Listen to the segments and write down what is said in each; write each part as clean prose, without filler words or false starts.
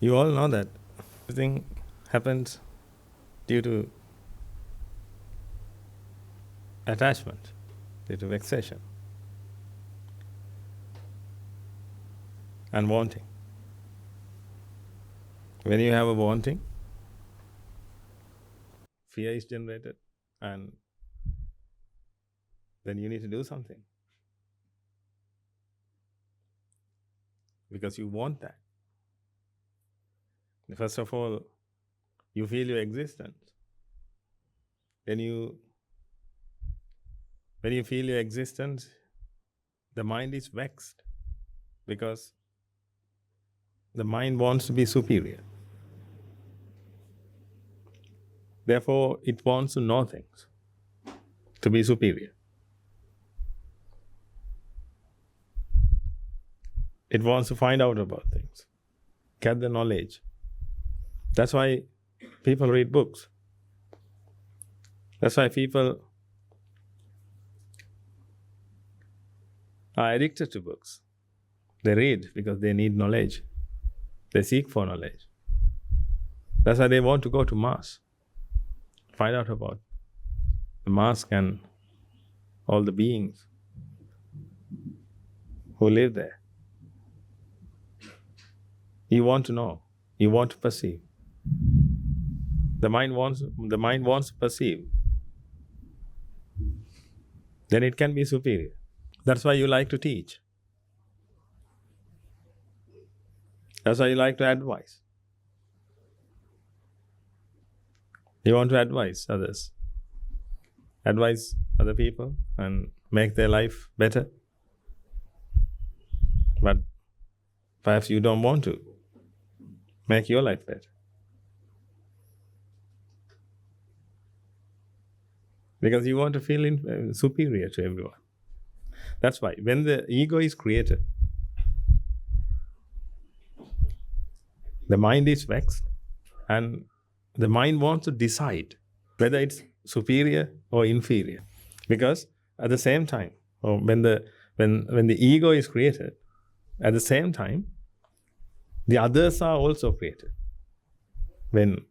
You all know that everything happens due to attachment, due to vexation and wanting. When you have a wanting, fear is generated, and then you need to do something because you want that. First of all, you feel your existence. When you feel your existence, the mind is vexed because the mind wants to be superior. Therefore, it wants to know things, to be superior. It wants to find out about things, get the knowledge. That's why people read books. That's why people are addicted to books. They read because they need knowledge. They seek for knowledge. That's why they want to go to Mars, find out about the Mars and all the beings who live there. You want to know. You want to perceive. The mind wants to perceive. Then it can be superior. That's why you like to teach. That's why you like to advise. You want to advise others. Advise other people and make their life better. But perhaps you don't want to make your life better. Because you want to feel superior to everyone. That's why when the ego is created, the mind is vexed and the mind wants to decide whether it's superior or inferior. Because at the same time, or when the ego is created, at the same time, the others are also created. When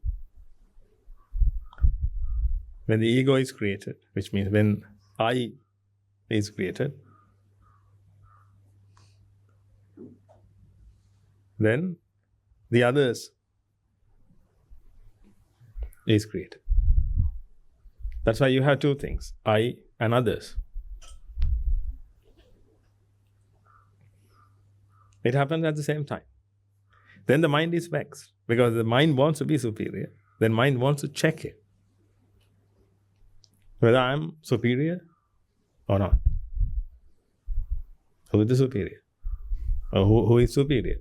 the ego is created, which means when I is created, then the others is created. That's why you have two things, I and others. It happens at the same time. Then the mind is vexed because the mind wants to be superior. Then mind wants to check it, whether I'm superior or not. Who is the superior? Or who is superior?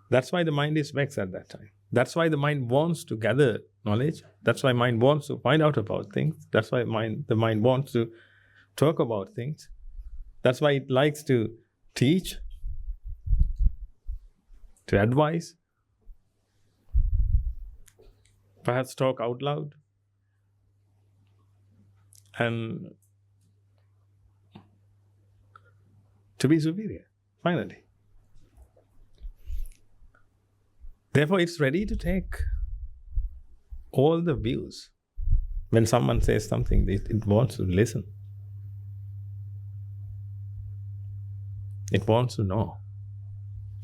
That's why the mind is vexed at that time. That's why the mind wants to gather knowledge. That's why mind wants to find out about things. That's why the mind wants to talk about things. That's why it likes to teach, to advise, perhaps talk out loud, and to be superior, finally. Therefore, it's ready to take all the views. When someone says something, it wants to listen. It wants to know.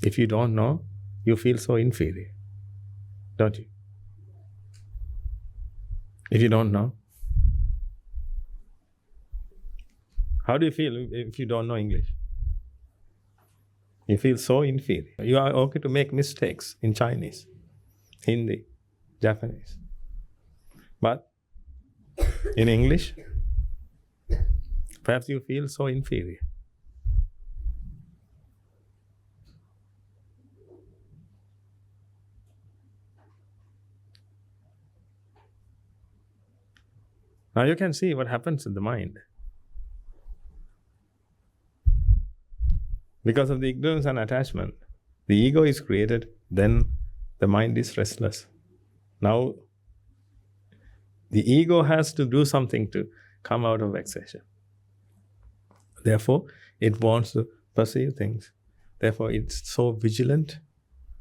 If you don't know, you feel so inferior, don't you? If you don't know, how do you feel if you don't know English? You feel so inferior. You are okay to make mistakes in Chinese, Hindi, Japanese. But in English, perhaps you feel so inferior. Now you can see what happens in the mind. Because of the ignorance and attachment, the ego is created, then the mind is restless. Now, the ego has to do something to come out of vexation. Therefore, it wants to perceive things. Therefore, it's so vigilant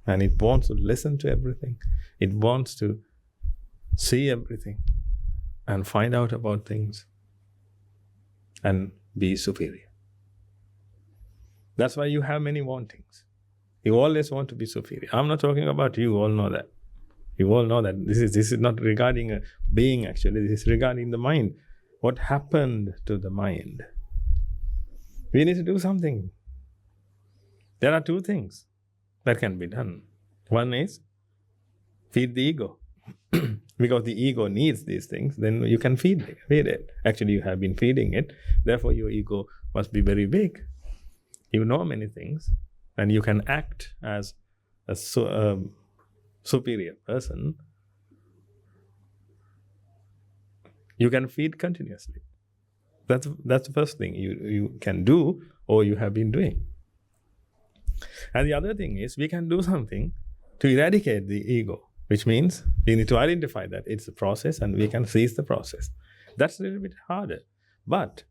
And it wants to listen to everything. It wants to see everything and find out about things and be superior. That's why you have many wantings. You always want to be superior. I'm not talking about you, all know that. You all know that this is not regarding a being actually, this is regarding the mind. What happened to the mind? We need to do something. There are two things that can be done. One is feed the ego. Because the ego needs these things, then you can feed it. Actually, you have been feeding it. Therefore, your ego must be very big. You know many things, and you can act as a superior person. You can feed continuously. That's the first thing you can do, or you have been doing. And the other thing is, we can do something to eradicate the ego, which means we need to identify that it's a process and we can seize the process. That's a little bit harder. But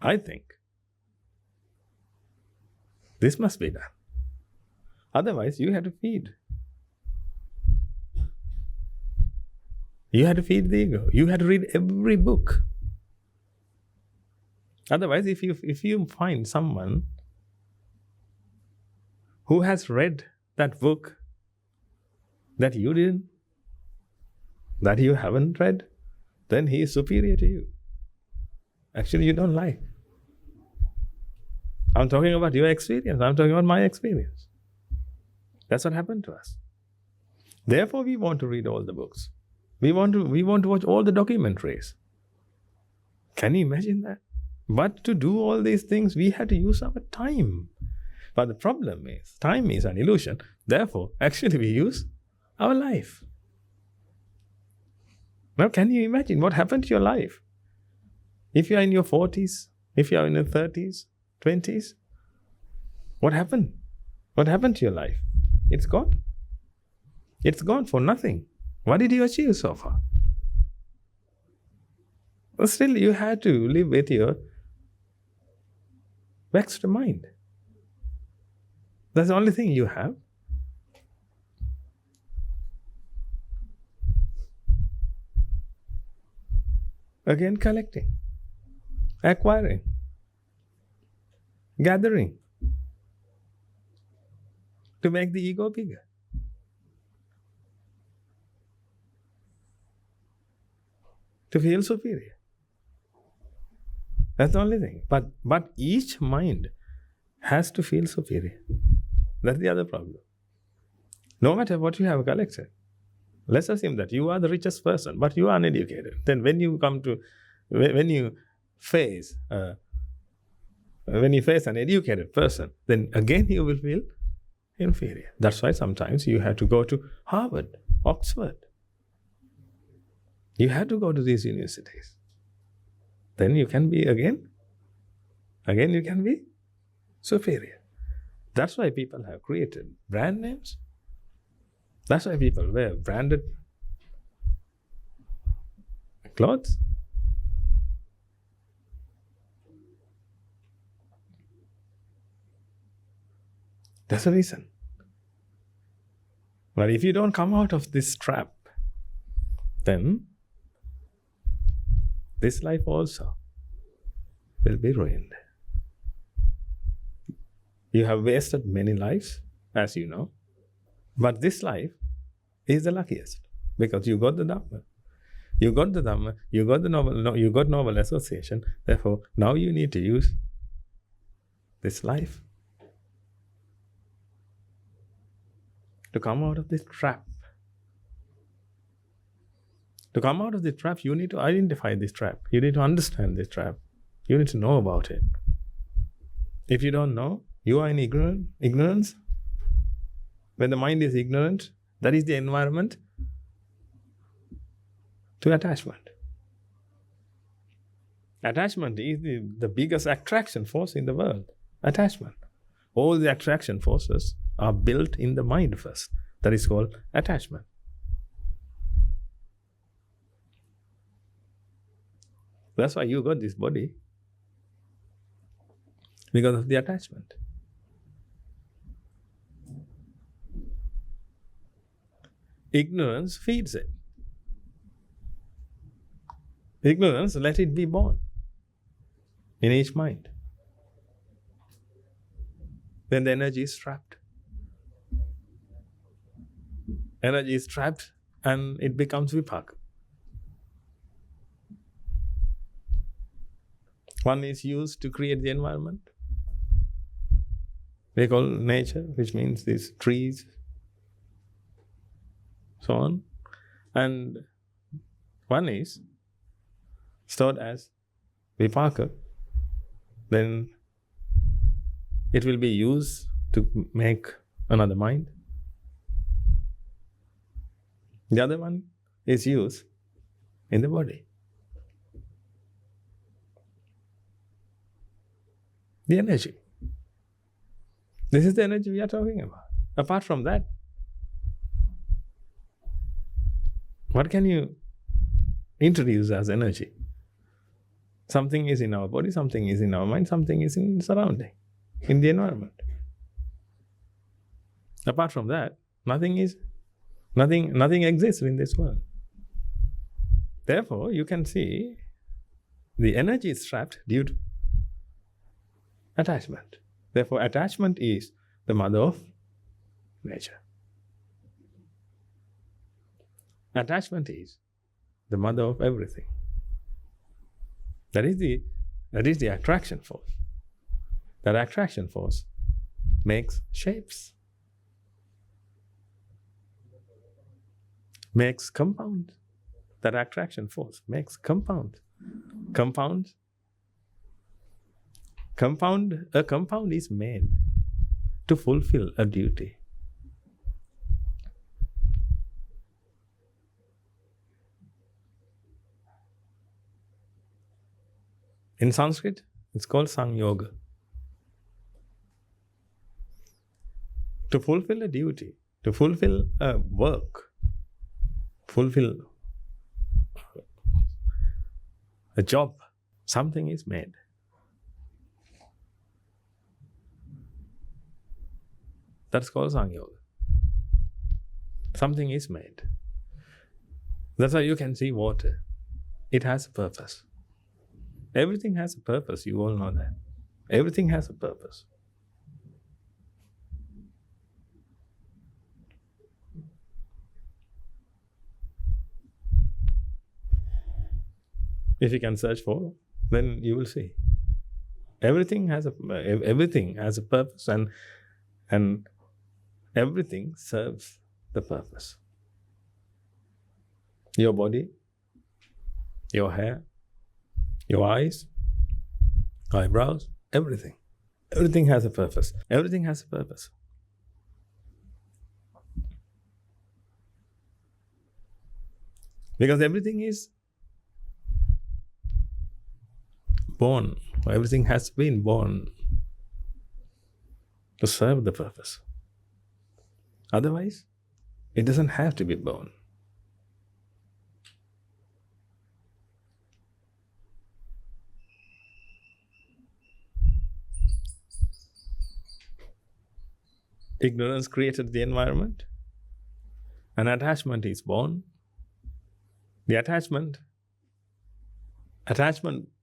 I think this must be done. Otherwise, you have to feed. You have to feed the ego. You have to read every book. Otherwise, if you find someone who has read that book that you didn't, that you haven't read, then he is superior to you. Actually, you don't like. I'm talking about your experience. I'm talking about my experience. That's what happened to us. Therefore, we want to read all the books. We want to watch all the documentaries. Can you imagine that? But to do all these things, we had to use our time. But the problem is, time is an illusion. Therefore, actually we use our life. Now, can you imagine what happened to your life? If you are in your 40s, if you are in your 30s, 20s, what happened? What happened to your life? It's gone. It's gone for nothing. What did you achieve so far? But still, you had to live with your vexed mind. That's the only thing you have. Again, collecting, acquiring, gathering to make the ego bigger. To feel superior. That's the only thing. But each mind has to feel superior. That's the other problem. No matter what you have collected, let's assume that you are the richest person, but you are uneducated. Then when you face an educated person, then again you will feel inferior. That's why sometimes you have to go to Harvard, Oxford. You have to go to these universities. Then you can be again you can be superior. That's why people have created brand names. That's why people wear branded clothes. That's the reason. But if you don't come out of this trap, then this life also will be ruined. You have wasted many lives, as you know, but this life is the luckiest because you got the Dhamma. You got the Dhamma, you got the noble association. Therefore, now you need to use this life to come out of this trap. To come out of this trap, you need to identify this trap. You need to understand this trap. You need to know about it. If you don't know, you are in ignorance. When the mind is ignorant, that is the environment to attachment. Attachment is the biggest attraction force in the world. Attachment. All the attraction forces are built in the mind first. That is called attachment. That's why you got this body, because of the attachment. ignorance feeds it. Ignorance, let it be born in each mind. Then the energy is trapped. Energy is trapped and it becomes vipaka. One is used to create the environment. We call nature, which means these trees, so on. And one is stored as vipaka. Then it will be used to make another mind. The other one is used in the body. The energy. This is the energy we are talking about. Apart from that, what can you introduce as energy? Something is in our body, something is in our mind, something is in the surrounding, in the environment. Apart from that, nothing exists in this world. Therefore, you can see the energy is trapped due to attachment. Therefore, attachment is the mother of nature. Attachment is the mother of everything. That is the attraction force. That attraction force makes shapes, makes compounds. That attraction force makes compounds. A compound is made to fulfill a duty. In Sanskrit, it's called Samyoga. To fulfill a duty, to fulfill a work, fulfill a job, something is made. That's called Samyoga. Something is made. That's why you can see water. It has a purpose. Everything has a purpose, you all know that. Everything has a purpose. If you can search for, then you will see. Everything has a purpose, and everything serves the purpose. Your body, your hair, your eyes, eyebrows, everything. Everything has a purpose. Everything has a purpose. Because everything is born, everything has been born to serve the purpose. Otherwise, it doesn't have to be born. Ignorance created the environment. An attachment is born. The attachment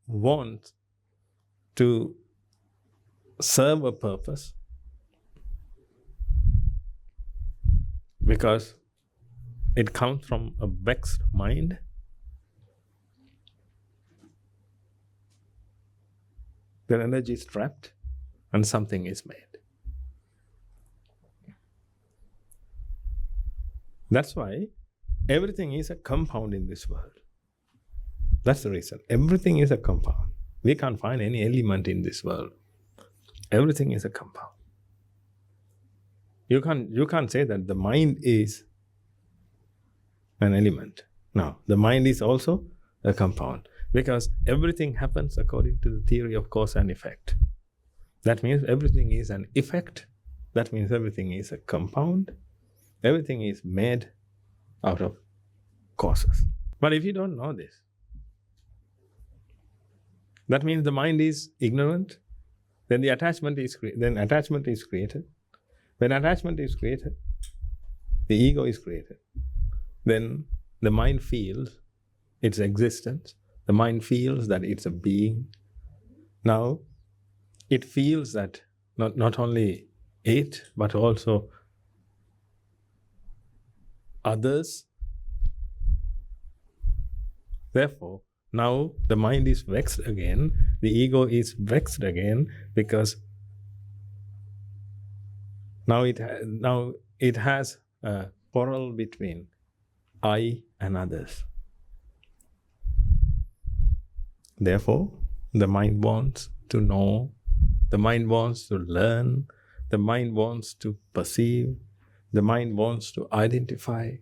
wants to serve a purpose because it comes from a vexed mind. The energy is trapped and something is made. That's why everything is a compound in this world. That's the reason. Everything is a compound. We can't find any element in this world. Everything is a compound. You can't say that the mind is an element. No, the mind is also a compound because everything happens according to the theory of cause and effect. That means everything is an effect. That means everything is a compound. Everything is made out of causes. But if you don't know this, that means the mind is ignorant, then attachment is created. When attachment is created, the ego is created. then the mind feels its existence. The mind feels that it's a being. Now, it feels that not only it, but also others. Therefore, now the mind is vexed again, the ego is vexed again, because now it has a quarrel between I and others. Therefore, the mind wants to know, the mind wants to learn, the mind wants to perceive, the mind wants to identify,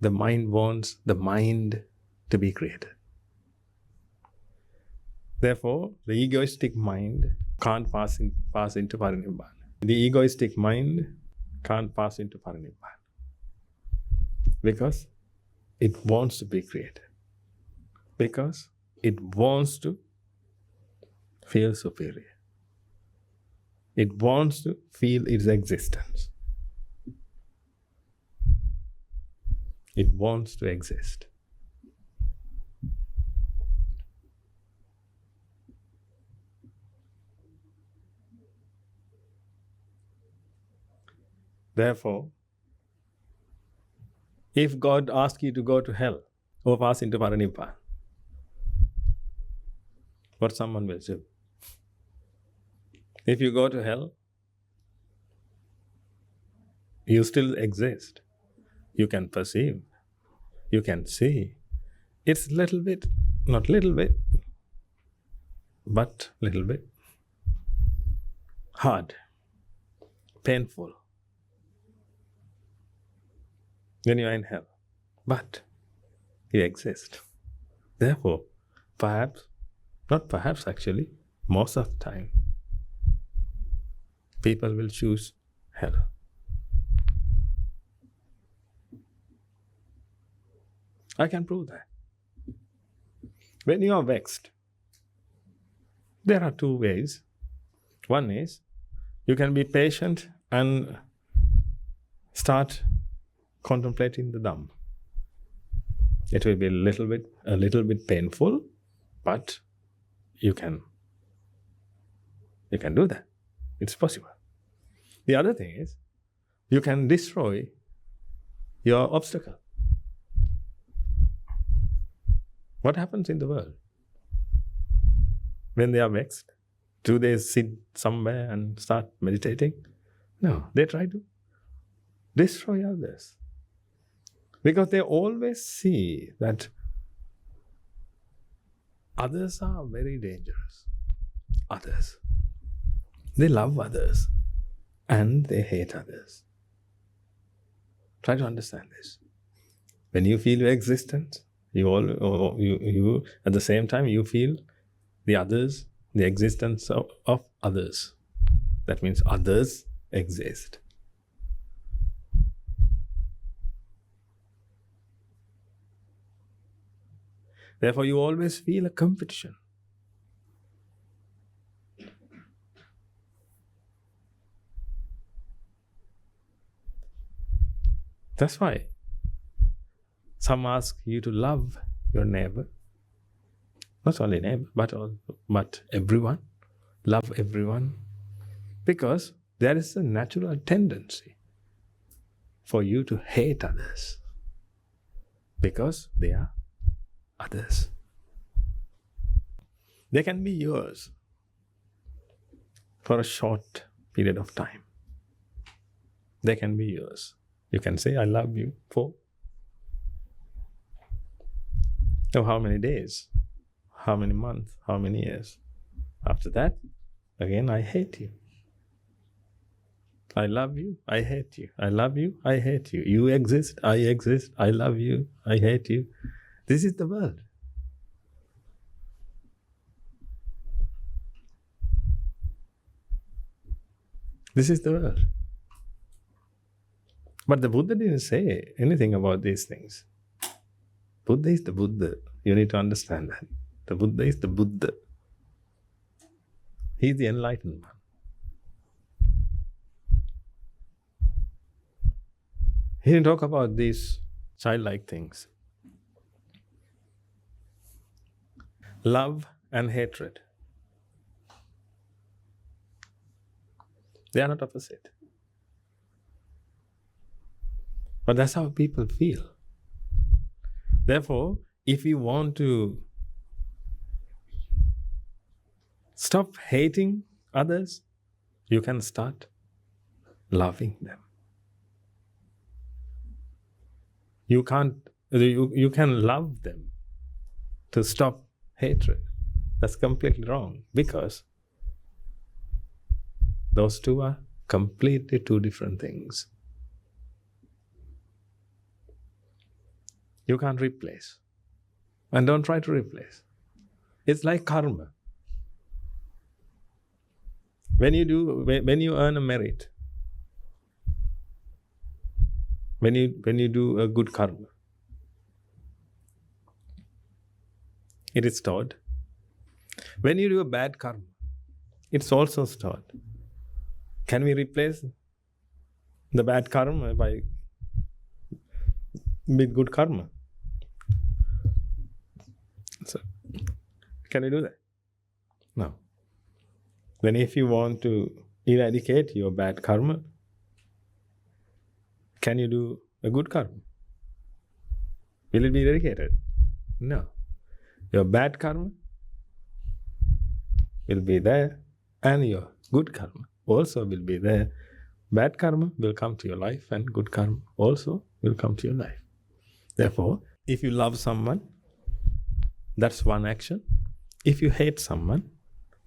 the mind wants the mind to be created. Therefore, the egoistic mind can't pass into Parinibbana. The egoistic mind can't pass into Parinibbana because it wants to be created, because it wants to feel superior. It wants to feel its existence. It wants to exist. Therefore, if God asks you to go to hell or pass into Parinibbana, what someone will do? If you go to hell, you still exist. You can perceive. You can see. It's little bit, not little bit, but little bit hard, painful. Then you are in hell. But you exist. Therefore, not perhaps actually, most of the time, people will choose hell. I can prove that. When you are vexed, there are two ways. One is, you can be patient and start contemplating the Dhamma. It will be a little bit painful, but you can do that. It's possible. The other thing is, you can destroy your obstacle. What happens in the world? When they are vexed, do they sit somewhere and start meditating? No, they try to destroy others. Because they always see that others are very dangerous. Others. They love others and they hate others. Try to understand this. When you feel your existence, you at the same time you feel the others, the existence of others. That means others exist. Therefore, you always feel a competition. That's why some ask you to love your neighbor. Not only neighbor, but everyone. Love everyone. Because there is a natural tendency for you to hate others. Because they are others. They can be yours for a short period of time. They can be yours. You can say, I love you for how many days, how many months, how many years. After that, again, I hate you. I love you, I hate you. I love you, I hate you. You exist, I love you, I hate you. This is the world. This is the world. But the Buddha didn't say anything about these things. Buddha is the Buddha. You need to understand that. The Buddha is the Buddha. He is the enlightened one. He didn't talk about these childlike things. Love and hatred, they are not opposite. But that's how people feel. Therefore, if you want to stop hating others, you can start loving them. You can love them to stop hatred. That's completely wrong, because those two are completely two different things. You can't replace. And don't try to replace. It's like karma. When you earn a merit, when you do a good karma, it is stored. When you do a bad karma, it's also stored. Can we replace the bad karma with good karma? So, can you do that? No. Then if you want to eradicate your bad karma, can you do a good karma? Will it be eradicated? No. Your bad karma will be there, and your good karma also will be there. Bad karma will come to your life, and good karma also will come to your life. Therefore, if you love someone, that's one action. If you hate someone,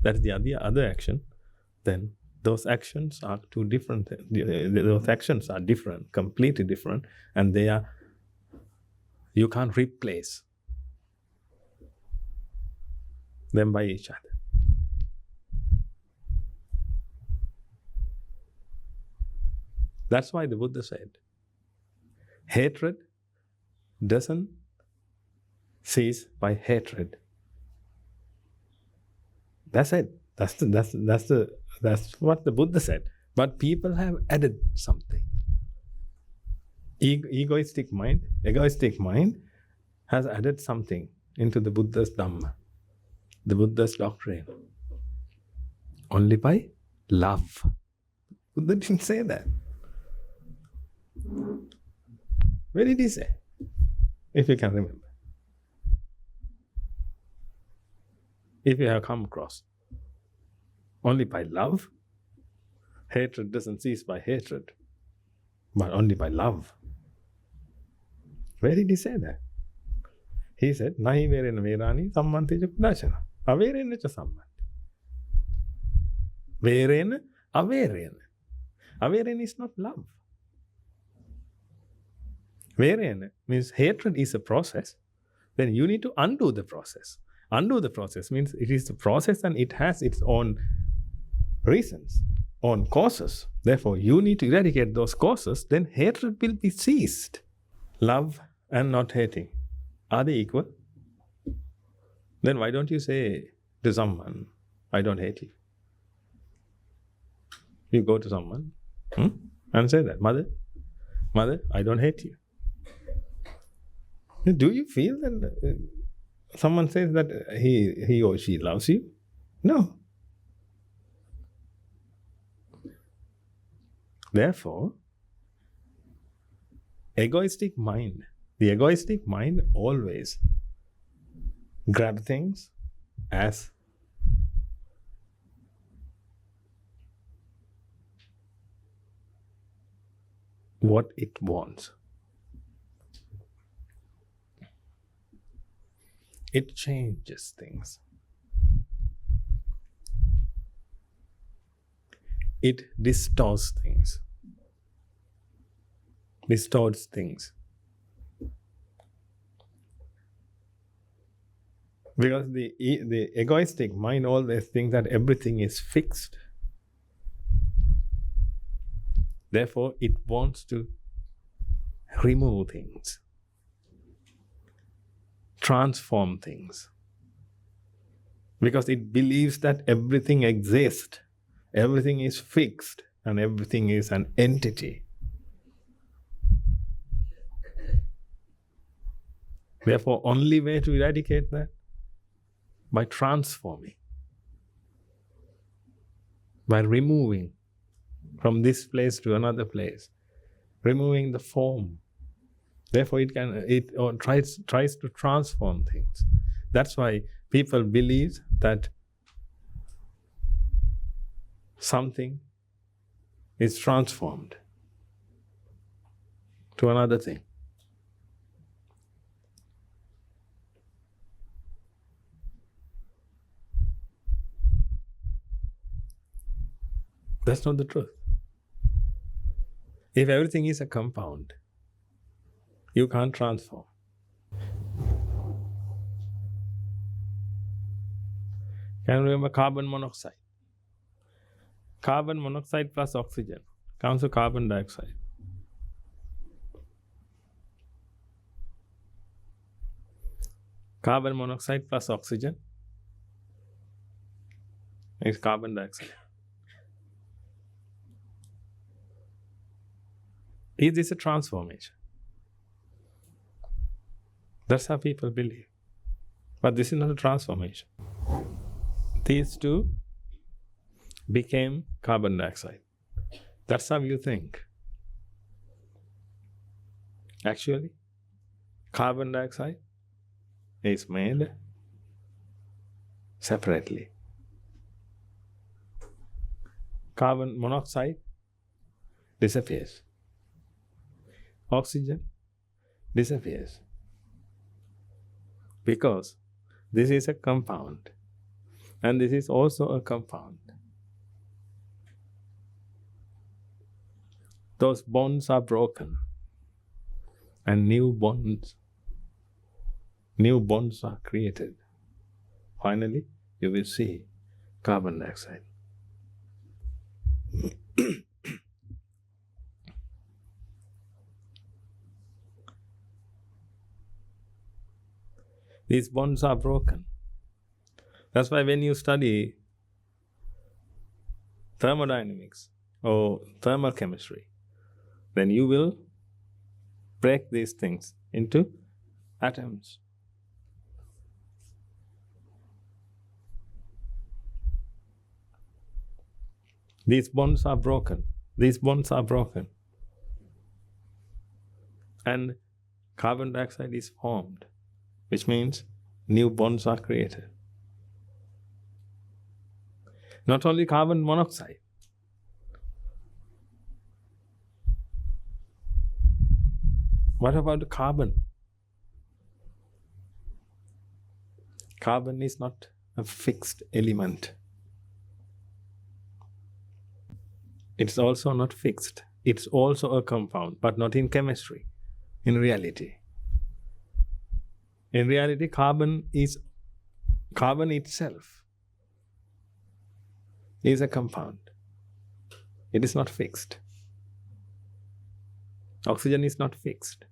that's the other action. Then those actions are two different. Those actions are different, completely different, and you can't replace them by each other. That's why the Buddha said, hatred doesn't cease by hatred. That's it. That's what the Buddha said. But people have added something. Egoistic mind has added something into the Buddha's Dhamma, the Buddha's doctrine, only by love. Buddha didn't say that. Where did he say? If you can remember. If you have come across, only by love. Hatred doesn't cease by hatred, but only by love. Where did he say that? He said, Nahi verena verani sammanteja kudashana. Averena cha sammanti. Verena, averena. Averena is not love. Verena means hatred is a process. Then you need to undo the process. Undo the process means it is the process and it has its own reasons, own causes. Therefore, you need to eradicate those causes, then hatred will be ceased. Love and not hating, are they equal? Then why don't you say to someone, I don't hate you? You go to someone and say that, Mother, I don't hate you. Do you feel that someone says that he or she loves you? No. Therefore, the egoistic mind always grabs things as what it wants. It changes things. It distorts things. Because the egoistic mind always thinks that everything is fixed. Therefore, it wants to remove things, transform things, because it believes that everything exists, everything is fixed, and everything is an entity. Therefore, only way to eradicate that, by transforming, by removing from this place to another place, removing the form. Therefore, it tries to transform things. That's why people believe that something is transformed to another thing. That's not the truth. If everything is a compound, you can't transform. Can you remember carbon monoxide? Carbon monoxide plus oxygen comes to carbon dioxide. Carbon monoxide plus oxygen is carbon dioxide. Is this a transformation? That's how people believe. But this is not a transformation. These two became carbon dioxide. That's how you think. Actually, carbon dioxide is made separately. Carbon monoxide disappears. Oxygen disappears. Because this is a compound, and this is also a compound. Those bonds are broken, and new bonds are created. Finally, you will see carbon dioxide. These bonds are broken. That's why when you study thermodynamics or thermal chemistry, then you will break these things into atoms. These bonds are broken. These bonds are broken. And carbon dioxide is formed, which means new bonds are created. Not only carbon monoxide. What about the carbon? Carbon is not a fixed element. It's also not fixed. It's also a compound, but not in chemistry, in reality. In reality, carbon itself is a compound. It is not fixed. Oxygen is not fixed.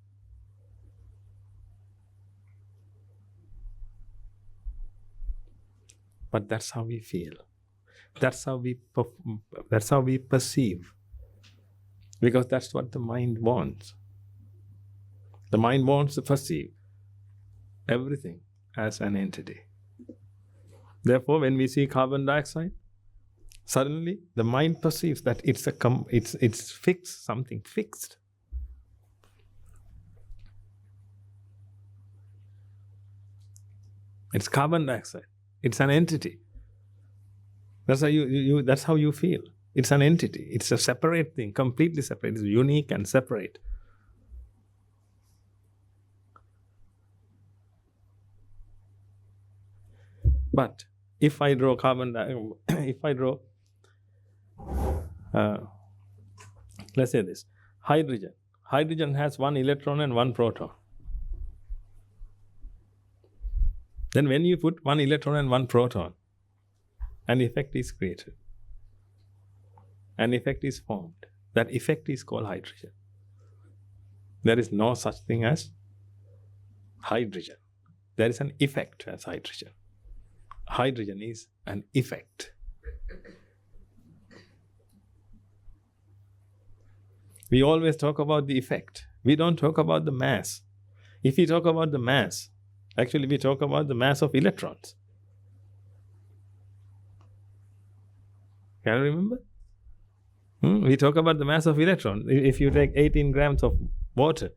But that's how we feel. That's how we perceive. Because that's what the mind wants. The mind wants to perceive everything as an entity. Therefore, when we see carbon dioxide, suddenly the mind perceives that it's fixed, something fixed. It's carbon dioxide. It's an entity. That's how you feel. It's an entity. It's a separate thing, completely separate. It's unique and separate. But if I draw let's say this, hydrogen. Hydrogen has one electron and one proton. Then when you put one electron and one proton, an effect is created. An effect is formed. That effect is called hydrogen. There is no such thing as hydrogen. There is an effect as hydrogen. Hydrogen is an effect. We always talk about the effect. We don't talk about the mass. If we talk about the mass, actually we talk about the mass of electrons. Can you remember? We talk about the mass of electrons. If you take 18 grams of water,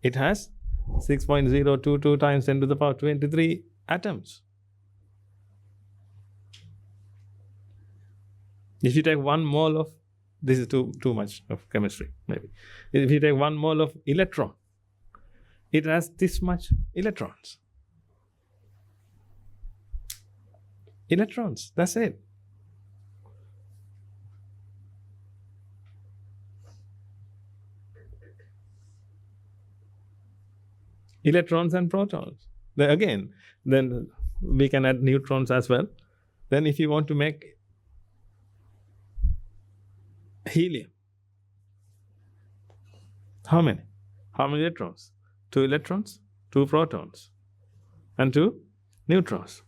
it has 6.022 times 10 to the power 23 atoms. If you take 1 mole of, this is too much of chemistry, maybe. If you take 1 mole of electron, it has this much electrons. Electrons, that's it. Electrons and protons. Then we can add neutrons as well. Then if you want to make helium, how many? How many electrons? 2 electrons, 2 protons, and 2 neutrons.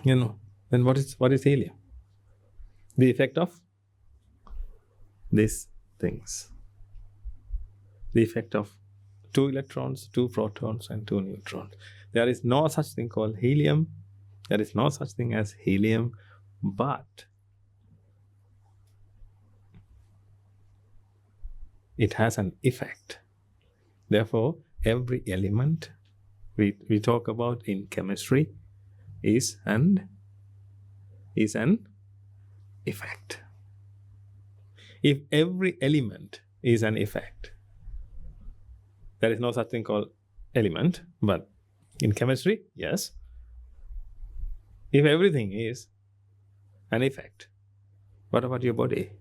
Then what is helium? The effect of these things. The effect of 2 electrons, 2 protons, and 2 neutrons. There is no such thing called helium. There is no such thing as helium, but it has an effect. Therefore, every element we talk about in chemistry is an effect. If every element is an effect, there is no such thing called element, but in chemistry, yes. If everything is an effect, what about your body?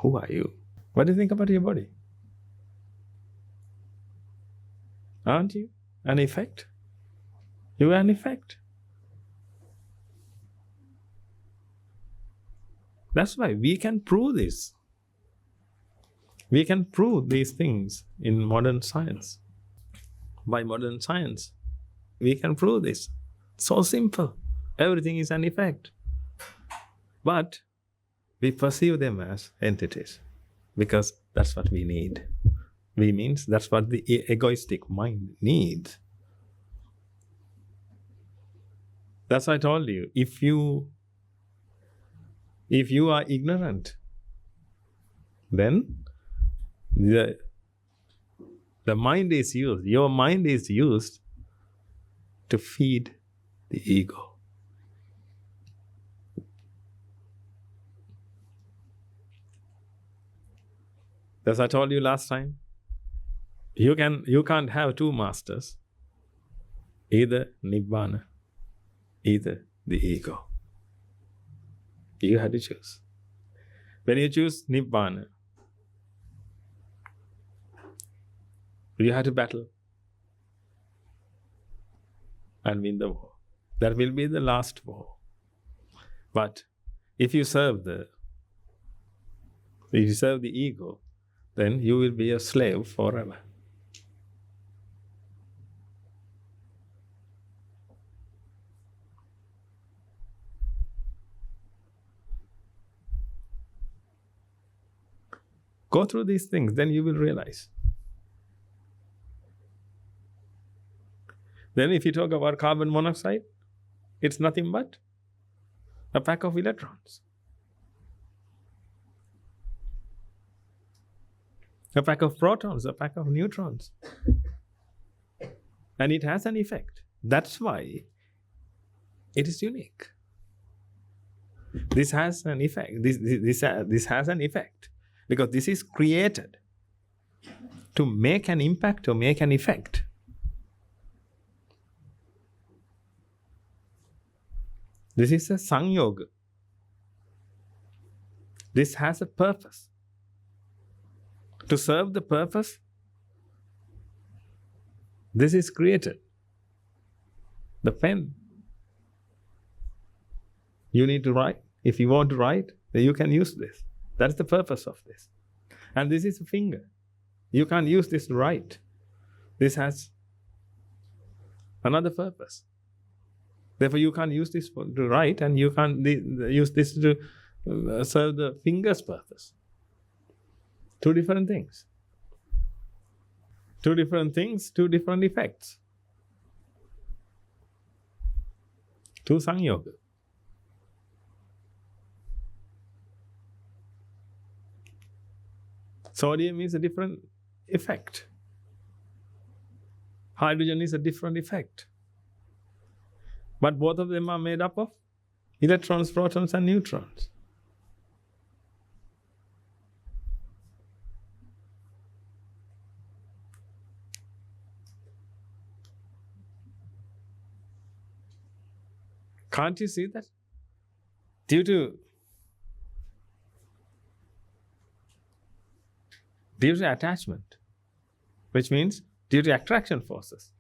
Who are you? What do you think about your body? Aren't you an effect? You are an effect. That's why we can prove this. We can prove these things in modern science. By modern science, we can prove this. So simple. Everything is an effect. But we perceive them as entities because that's what we need. Means that's what the egoistic mind needs. That's why I told you, if you are ignorant, then the mind is used, your mind is used to feed the ego. As I told you last time, you can't have 2 masters, either Nibbana, either the ego. You have to choose. When you choose Nibbana, you have to battle and win the war. That will be the last war. But if you serve the ego, then you will be a slave forever. Go through these things, then you will realize. Then if you talk about carbon monoxide, it's nothing but a pack of electrons. A pack of protons, a pack of neutrons. And it has an effect. That's why it is unique. This has an effect. This has an effect. Because this is created to make an impact or make an effect. This is a Sangyoga. This has a purpose. To serve the purpose, this is created. The pen. You need to write. If you want to write, then you can use this. That's the purpose of this. And this is a finger. You can't use this to write. This has another purpose. Therefore, you can't use this to write, and you can't use this to serve the finger's purpose. 2 different things. Two different things, two different effects. Two Sangyoga. Sodium is a different effect. Hydrogen is a different effect. But both of them are made up of electrons, protons, and neutrons. Can't you see that? Due to attachment, which means due to attraction forces,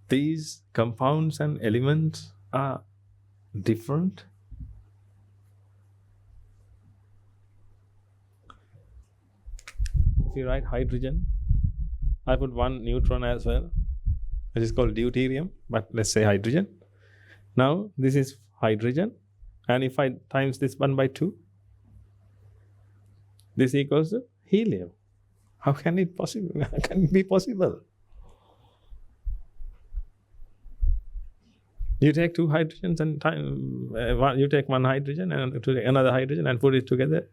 these compounds and elements are different. If you write hydrogen, I put one neutron as well. It is called deuterium, but let's say hydrogen. Now this is hydrogen, and if I times this 1 by 2, this equals to helium. How can it possible? How can it be possible? You take two hydrogens and you take one hydrogen and another hydrogen and put it together,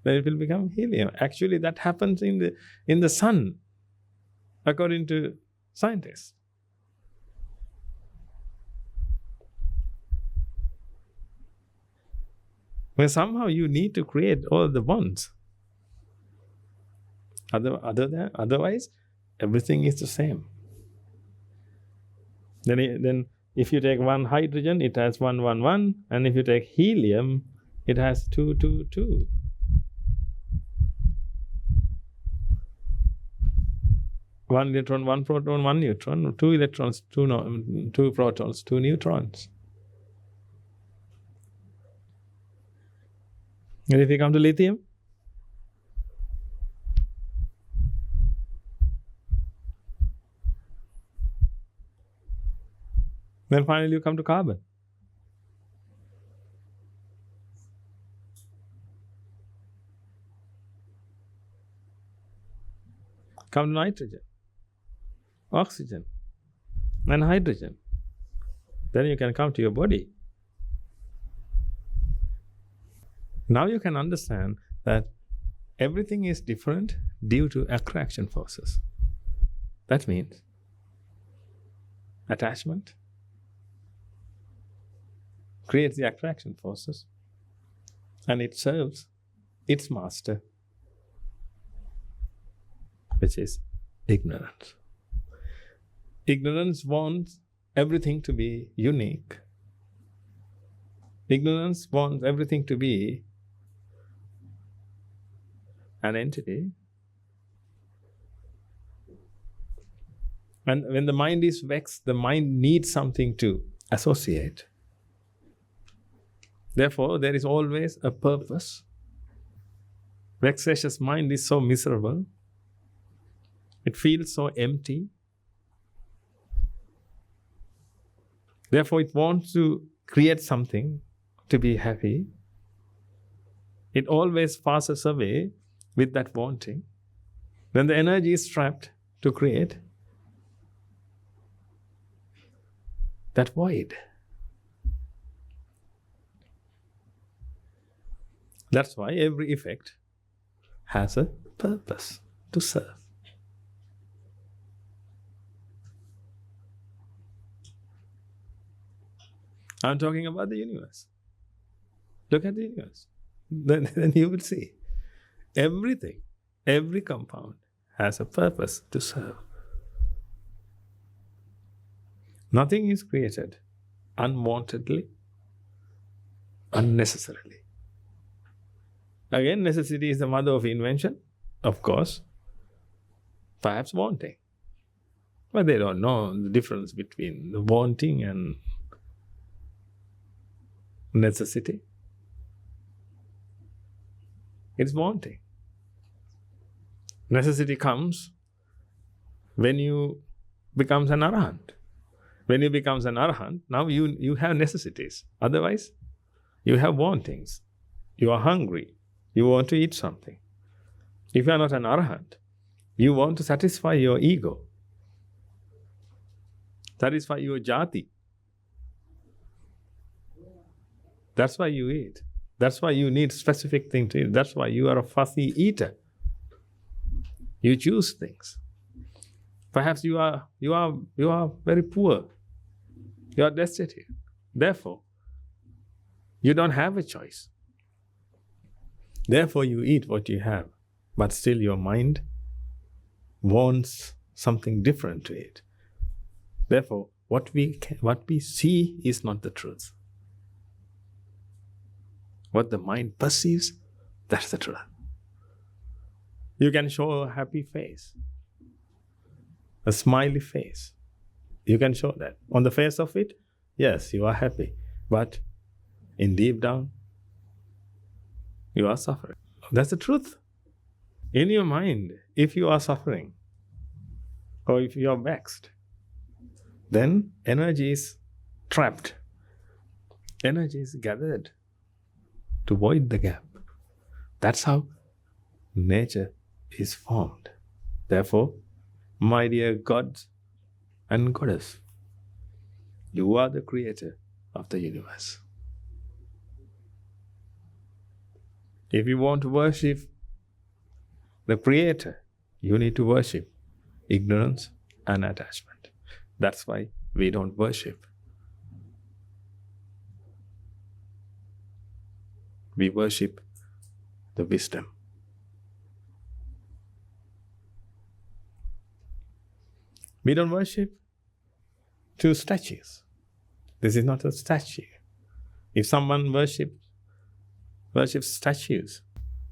then it will become helium. Actually, that happens in the sun, according to scientists. But somehow you need to create all the bonds. Otherwise, everything is the same. Then if you take one hydrogen, it has 1, 1, 1, and if you take helium, it has 2, 2, 2. One electron, one proton, one neutron, two electrons, two protons, two neutrons. And if you come to lithium, then finally you come to carbon. Come to nitrogen, oxygen, and hydrogen. Then you can come to your body. Now you can understand that everything is different due to attraction forces. That means attachment creates the attraction forces, and it serves its master, which is ignorance. Ignorance wants everything to be unique. Ignorance wants everything to be an entity. And when the mind is vexed, the mind needs something to associate. Therefore, there is always a purpose. Vexatious mind is so miserable. It feels so empty. Therefore, it wants to create something to be happy. It always passes away with that wanting. When the energy is trapped to create that void. That's why every effect has a purpose to serve. I'm talking about the universe. Look at the universe. Then you will see. Everything, every compound has a purpose to serve. Nothing is created unwantedly, unnecessarily. Again, necessity is the mother of invention, of course. Perhaps wanting. But they don't know the difference between the wanting and necessity. It's wanting. Necessity comes when you become an arahant. When you become an arahant, now you have necessities. Otherwise, you have wantings. You are hungry. You want to eat something. If you are not an arahant, you want to satisfy your ego, satisfy your jati. That's why you eat. That's why you need specific thing to eat. That's why you are a fussy eater. You choose things. Perhaps you are very poor. You are destitute. Therefore, you don't have a choice. Therefore, you eat what you have. But still your mind wants something different to it. Therefore, what we see is not the truth. What the mind perceives, that's the truth. You can show a happy face, a smiley face. You can show that. On the face of it, yes, you are happy. But in deep down, you are suffering. That's the truth. In your mind, if you are suffering, or if you are vexed, then energy is trapped. Energy is gathered to void the gap. That's how nature is formed. Therefore, my dear gods and goddess, you are the creator of the universe. If you want to worship the creator, you need to worship ignorance and attachment. That's why we don't worship. We worship the wisdom. We don't worship two statues. This is not a statue. If someone worships statues,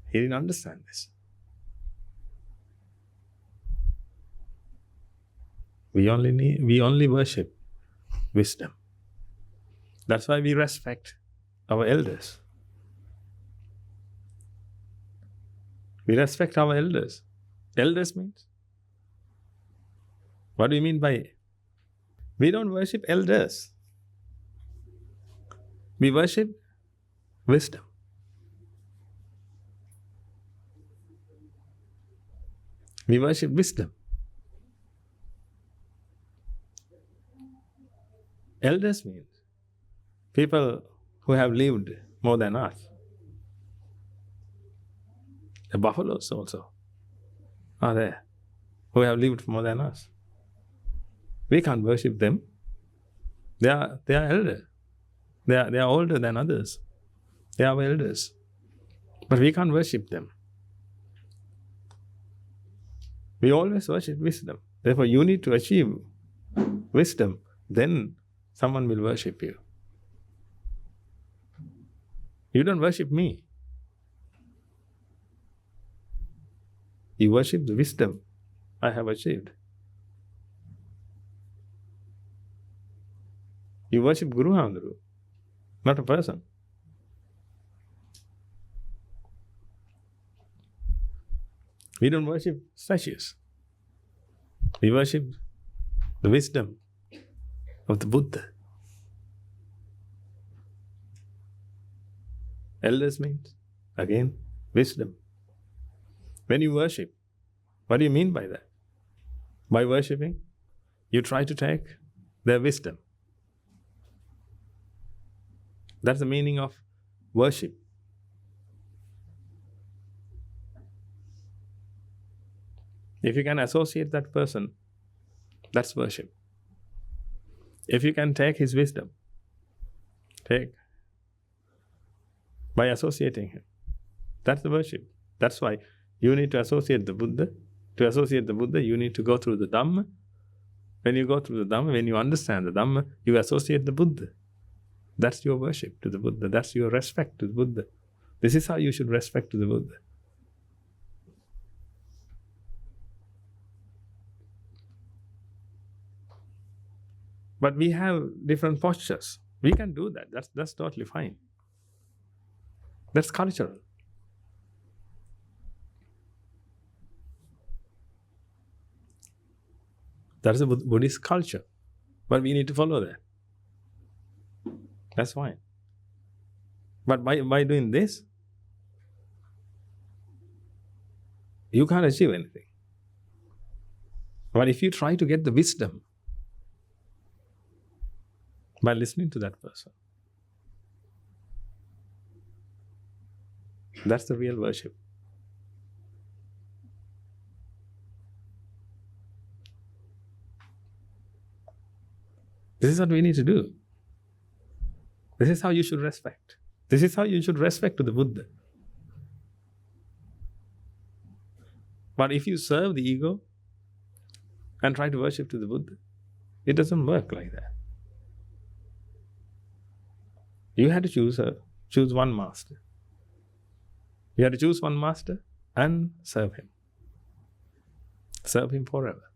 he didn't understand this. We only worship wisdom. That's why we respect our elders. We respect our elders. Elders means? What do you mean by? We don't worship elders. We worship wisdom. We worship wisdom. Elders means people who have lived more than us. The buffaloes also are there, who have lived more than us. We can't worship them. They are elder. They are older than others. They are our elders. But we can't worship them. We always worship wisdom. Therefore, you need to achieve wisdom. Then someone will worship you. You don't worship me. You worship the wisdom I have achieved. You worship Guru Handru, not a person. We don't worship statues. We worship the wisdom of the Buddha. Elders means, again, wisdom. When you worship, what do you mean by that? By worshipping, you try to take their wisdom. That's the meaning of worship. If you can associate that person, that's worship. If you can take his wisdom, by associating him, that's the worship. That's why you need to associate the Buddha. To associate the Buddha, you need to go through the Dhamma. When you go through the Dhamma, when you understand the Dhamma, you associate the Buddha. That's your worship to the Buddha. That's your respect to the Buddha. This is how you should respect to the Buddha. But we have different postures. We can do that. That's totally fine. That's cultural. That is a Buddhist culture. But we need to follow that. That's fine. But by doing this, you can't achieve anything. But if you try to get the wisdom by listening to that person, that's the real worship. This is what we need to do. This is how you should respect. This is how you should respect to the Buddha. But if you serve the ego and try to worship to the Buddha, it doesn't work like that. You had to choose one master. You had to choose one master and serve him. Serve him forever.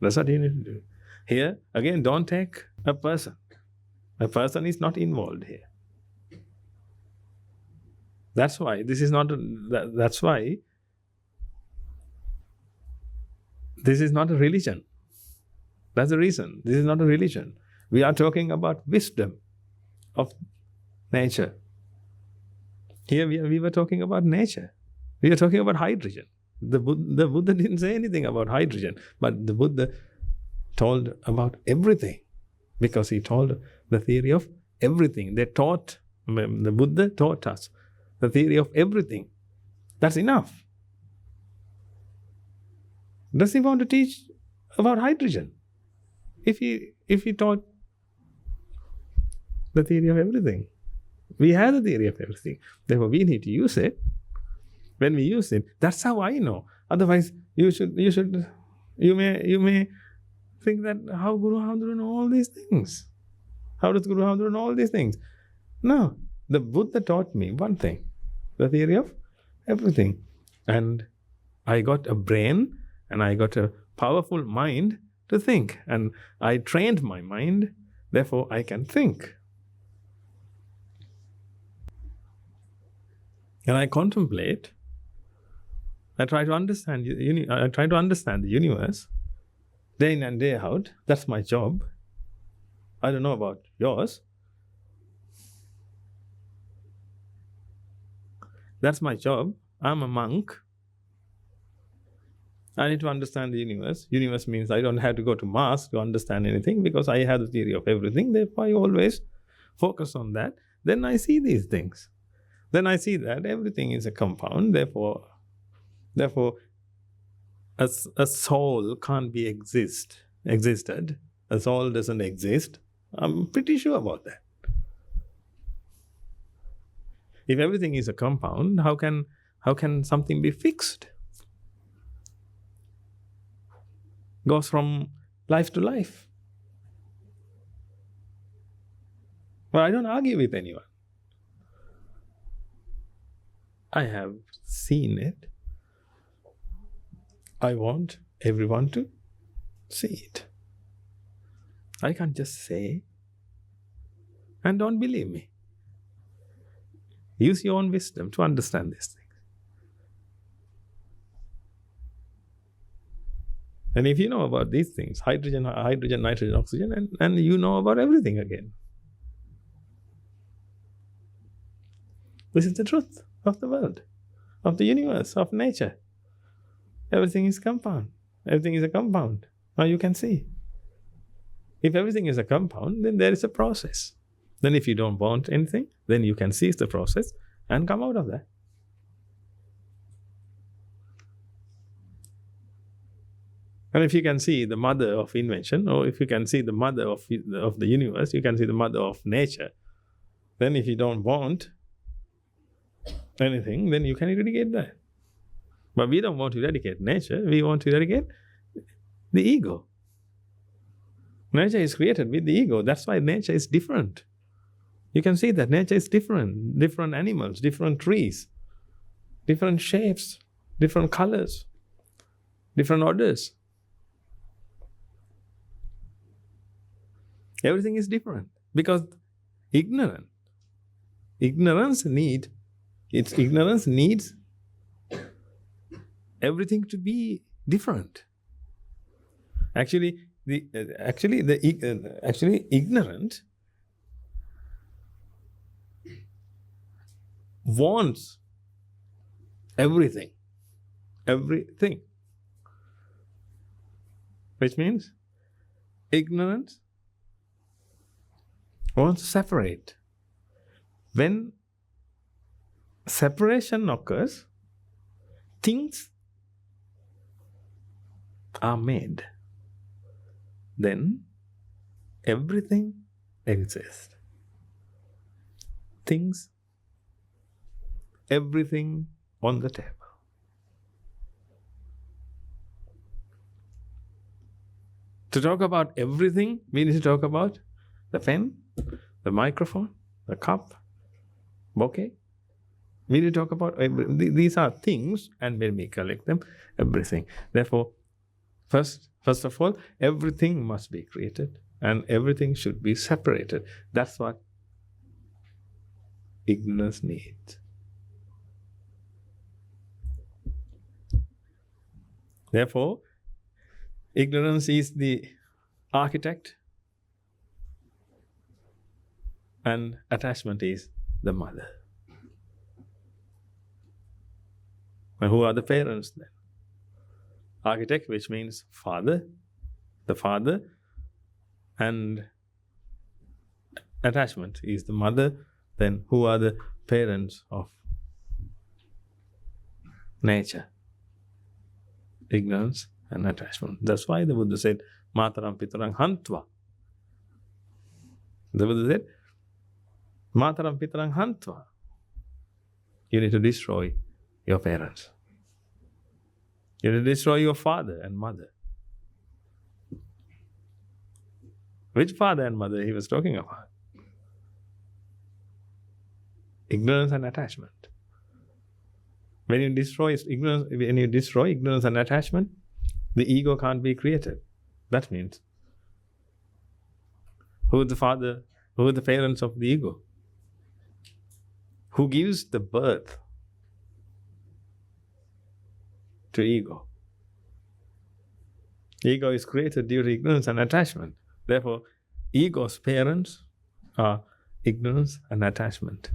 That's what you need to do. Here, again, don't take a person. A person is not involved here. That's why this is not that's why this is not a religion. That's the reason. This is not a religion. We are talking about wisdom of nature. Here we were talking about nature. We are talking about hydrogen. The Buddha didn't say anything about hydrogen, but the Buddha told about everything, because he told the theory of everything. The Buddha taught us the theory of everything. That's enough. Does he want to teach about hydrogen? If he taught the theory of everything, we have the theory of everything. Therefore, we need to use it. When we use it, that's how I know. Otherwise, you may think that how Guru Hamdru know all these things. How does Guru Hamdru know all these things? No, the Buddha taught me one thing, the theory of everything. And I got a brain and I got a powerful mind to think. And I trained my mind, therefore I can think. And I contemplate. I try to understand the universe day in and day out. That's my job. I don't know about yours. That's my job. I'm a monk. I need to understand the universe. Universe means I don't have to go to Mars to understand anything, because I have the theory of everything. Therefore, I always focus on that. Then I see these things. Then I see that everything is a compound. Therefore, a soul can't be existed. A soul doesn't exist. I'm pretty sure about that. If everything is a compound, how can something be fixed? Goes from life to life. Well, I don't argue with anyone. I have seen it. I want everyone to see it. I can't just say, and don't believe me. Use your own wisdom to understand these things. And if you know about these things, hydrogen, nitrogen, oxygen, and you know about everything again. This is the truth of the world, of the universe, of nature. Everything is compound. Everything is a compound. Now you can see. If everything is a compound, then there is a process. Then if you don't want anything, then you can seize the process and come out of that. And if you can see the mother of invention, or if you can see the mother of the universe, you can see the mother of nature. Then if you don't want anything, then you can eradicate that. But we don't want to eradicate nature, we want to eradicate the ego. Nature is created with the ego. That's why nature is different. You can see that nature is different. Different animals, different trees, different shapes, different colors, different orders. Everything is different because ignorance needs everything to be different. Actually, ignorant wants everything everything. Which means ignorance wants to separate. When separation occurs, things are made. Then everything exists. Things, everything on the table. To talk about everything, we need to talk about the pen, the microphone, the cup, bouquet. We need to talk about these are things, and when we collect them, everything. Therefore, first of all, everything must be created and everything should be separated. That's what ignorance needs. Therefore, ignorance is the architect and attachment is the mother. And who are the parents then? Architect, which means father, the father, and attachment is the mother. Then who are the parents of nature? Ignorance and attachment. That's why the Buddha said, Mataram Pitarang Hantva. The Buddha said, Mataram Pitarang Hantva. You need to destroy your parents. You need to destroy your father and mother. Which father and mother he was talking about? Ignorance and attachment. When you destroy ignorance and attachment, the ego can't be created. That means, who is the father, who are the parents of the ego? Who gives the birth to ego? Ego is created due to ignorance and attachment. Therefore, ego's parents are ignorance and attachment.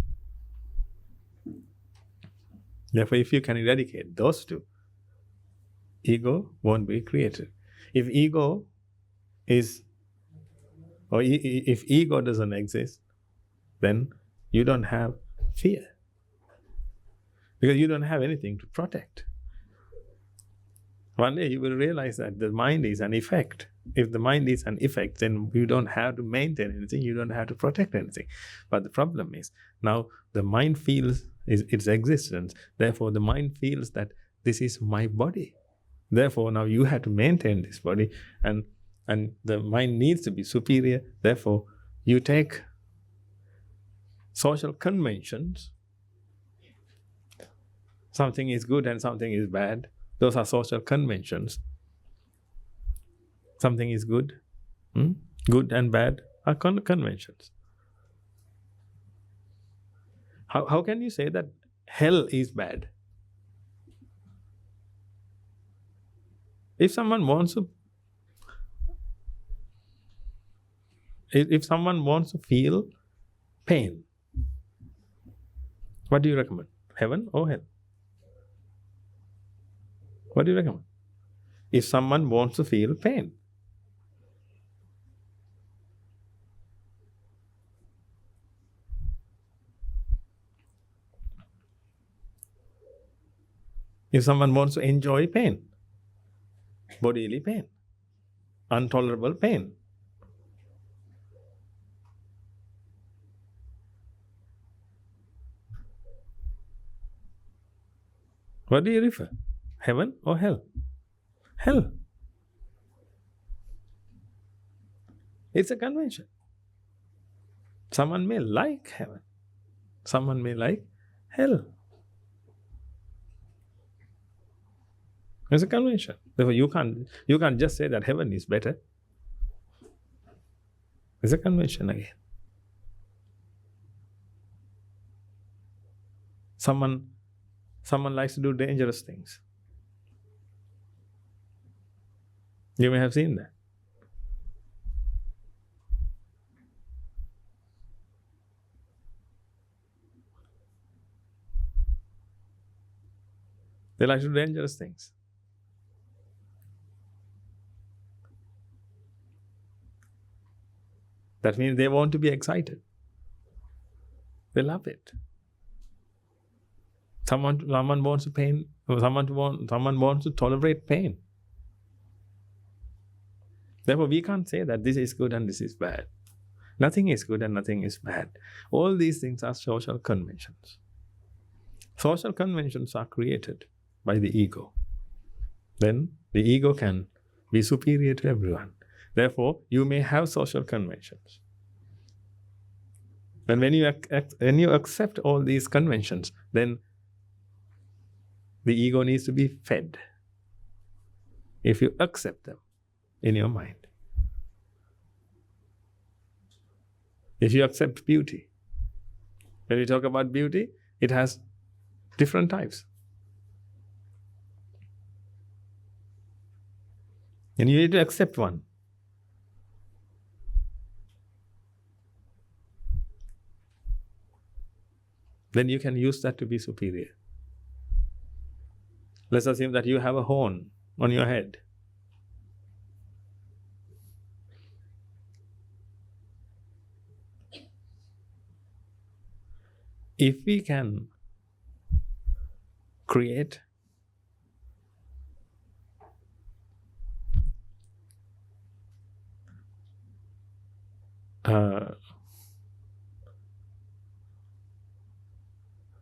Therefore, if you can eradicate those two, ego won't be created. If ego doesn't exist, then you don't have fear. Because you don't have anything to protect. One day you will realize that the mind is an effect. If the mind is an effect, then you don't have to maintain anything, you don't have to protect anything. But the problem is, now the mind feels its existence. Therefore, the mind feels that this is my body. Therefore, now you have to maintain this body, and the mind needs to be superior. Therefore, you take social conventions. Something is good and something is bad. Those are social conventions. Something is good. Good and bad are conventions. How can you say that hell is bad? If someone wants to feel pain, what do you recommend? Heaven or hell? What do you recommend? If someone wants to feel pain, if someone wants to enjoy pain, bodily pain, intolerable pain, what do you refer? Heaven or hell? Hell. It's a convention. Someone may like heaven. Someone may like hell. It's a convention. Therefore, you can't just say that heaven is better. It's a convention again. Someone likes to do dangerous things. You may have seen that. They like to do dangerous things. That means they want to be excited. They love it. Someone wants to pain. Someone wants to tolerate pain. Therefore, we can't say that this is good and this is bad. Nothing is good and nothing is bad. All these things are social conventions. Social conventions are created by the ego. Then the ego can be superior to everyone. Therefore, you may have social conventions. And when you accept all these conventions, then the ego needs to be fed. If you accept them in your mind. If you accept beauty, when we talk about beauty, it has different types. And you need to accept one. Then you can use that to be superior. Let's assume that you have a horn on your head. If we can create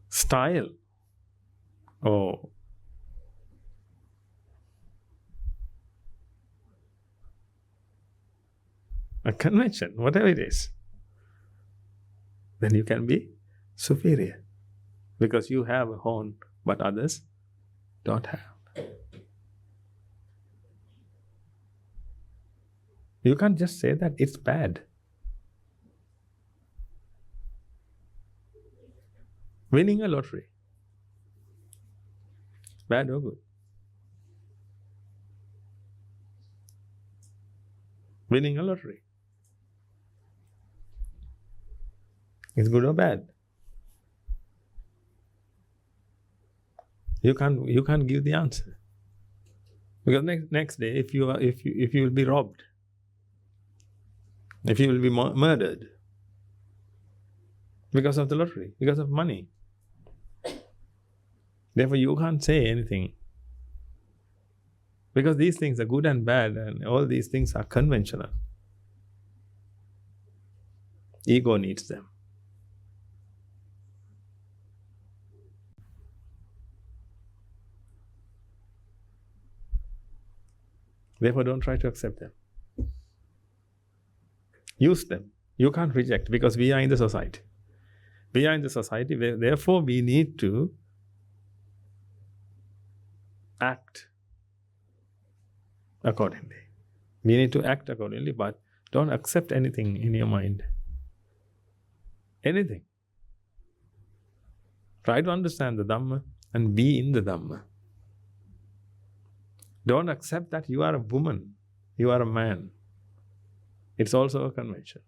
style or a convention, whatever it is, then you can be superior because you have a horn but others don't have. You can't just say that it's bad. Winning a lottery, bad or good? Winning a lottery, is good or bad? You can't give the answer because next day, if you will be robbed, if you will be murdered because of the lottery, because of money. Therefore, you can't say anything because these things are good and bad, and all these things are conventional. Ego needs them. Therefore, don't try to accept them. Use them. You can't reject because we are in the society. We are in the society, therefore we need to act accordingly. We need to act accordingly, but don't accept anything in your mind. Anything. Try to understand the Dhamma and be in the Dhamma. Don't accept that you are a woman, you are a man. It's also a convention.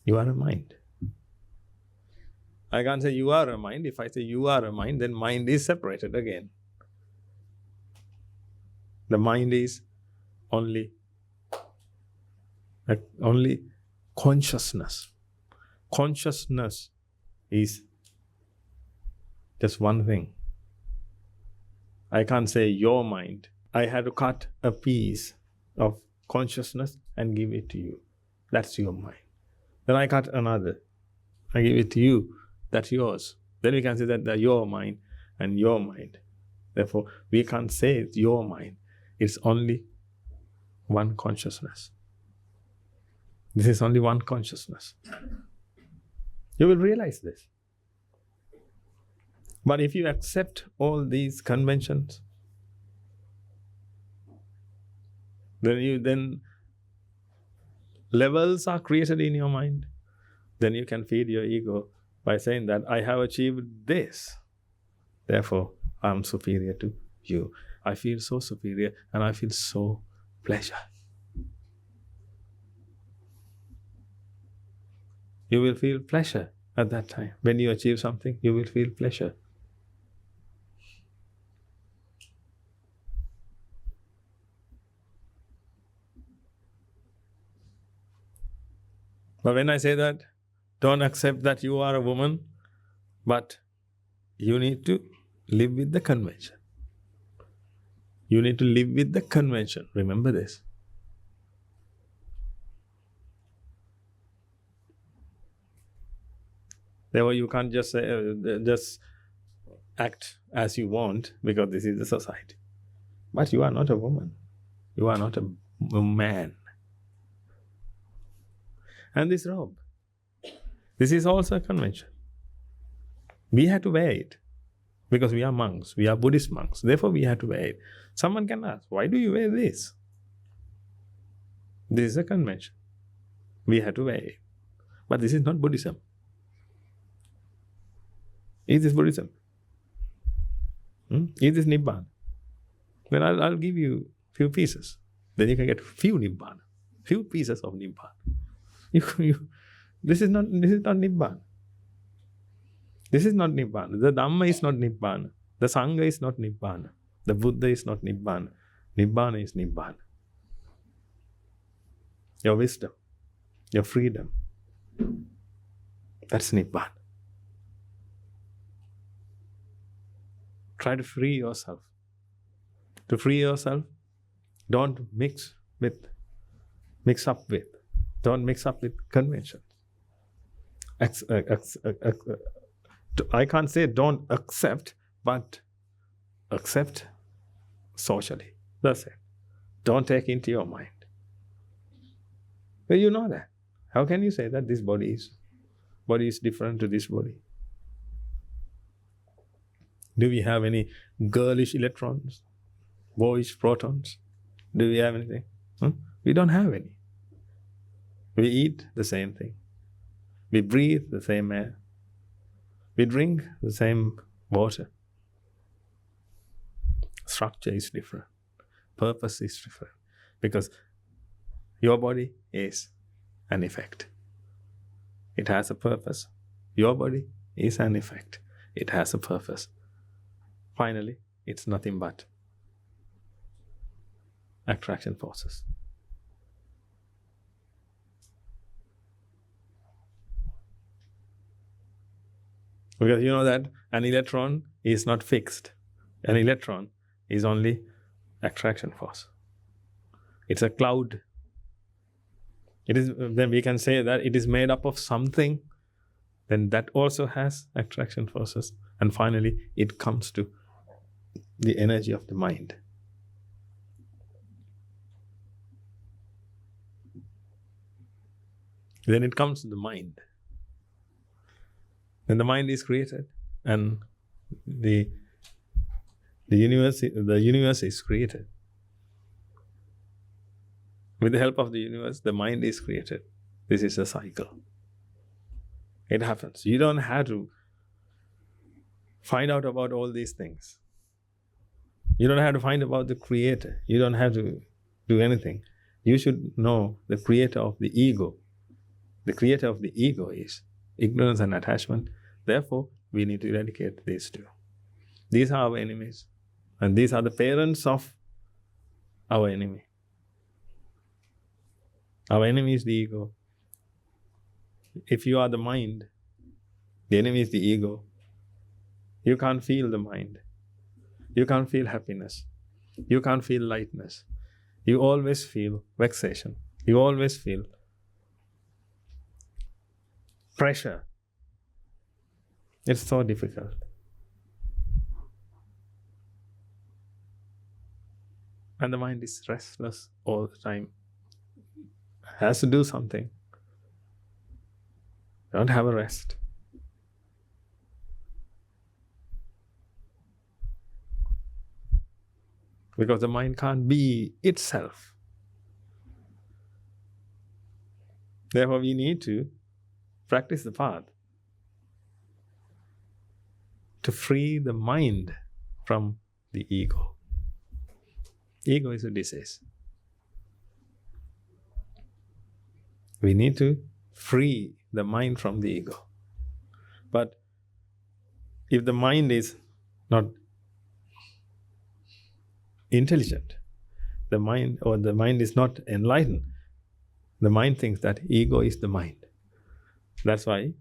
You are a mind. I can't say you are a mind. If I say you are a mind, then mind is separated again. The mind is only consciousness. Consciousness is just one thing. I can't say your mind. I had to cut a piece of consciousness and give it to you. That's your mind. Then I cut another. I give it to you. That's yours. Then we can say that they're your mind and your mind. Therefore, we can't say it's your mind. It's only one consciousness. This is only one consciousness. You will realize this. But if you accept all these conventions, then levels are created in your mind. Then you can feed your ego by saying that I have achieved this. Therefore, I'm superior to you. I feel so superior and I feel so pleasure. You will feel pleasure at that time. When you achieve something, you will feel pleasure. But when I say that, don't accept that you are a woman, but you need to live with the convention. You need to live with the convention. Remember this. Therefore, you can't just say, just act as you want, because this is the society. But you are not a woman. You are not a man. And this robe, this is also a convention. We have to wear it because we are monks. We are Buddhist monks. Therefore, we have to wear it. Someone can ask, why do you wear this? This is a convention. We have to wear it. But this is not Buddhism. Is this Buddhism? Is this Nibbana? Then I'll give you few pieces. Then you can get few Nibbana. Few pieces of Nibbana. This is not Nibbana. This is not Nibbana. The Dhamma is not Nibbana. The Sangha is not Nibbana. The Buddha is not Nibbana. Nibbana is Nibbana. Your wisdom, your freedom. That's Nibbana. Try to free yourself. To free yourself, don't mix up with conventions. I can't say don't accept, but accept socially. That's it. Don't take into your mind. Well, you know that. How can you say that this body is different to this body? Do we have any girlish electrons? Boyish protons? Do we have anything? We don't have any. We eat the same thing. We breathe the same air. We drink the same water. Structure is different. Purpose is different. Because your body is an effect. It has a purpose. Your body is an effect. It has a purpose. Finally, it's nothing but attraction forces. Because you know that an electron is not fixed. An electron is only attraction force. It's a cloud. Then we can say that it is made up of something, then that also has attraction forces. And finally, it comes to the energy of the mind. Then it comes to the mind. Then the mind is created, and the universe is created. With the help of the universe, the mind is created. This is a cycle. It happens. You don't have to find out about all these things. You don't have to find about the creator. You don't have to do anything. You should know the creator of the ego. The creator of the ego is ignorance and attachment. Therefore, we need to eradicate these two. These are our enemies. And these are the parents of our enemy. Our enemy is the ego. If you are the mind, the enemy is the ego. You can't feel the mind. You can't feel happiness. You can't feel lightness. You always feel vexation. You always feel pressure. It's so difficult. And the mind is restless all the time. Has to do something. Don't have a rest. Because the mind can't be itself. Therefore, we need to practice the path to free the mind from the ego. Ego is a disease. We need to free the mind from the ego. But if the mind is not intelligent, the mind is not enlightened, the mind thinks that ego is the mind. That's why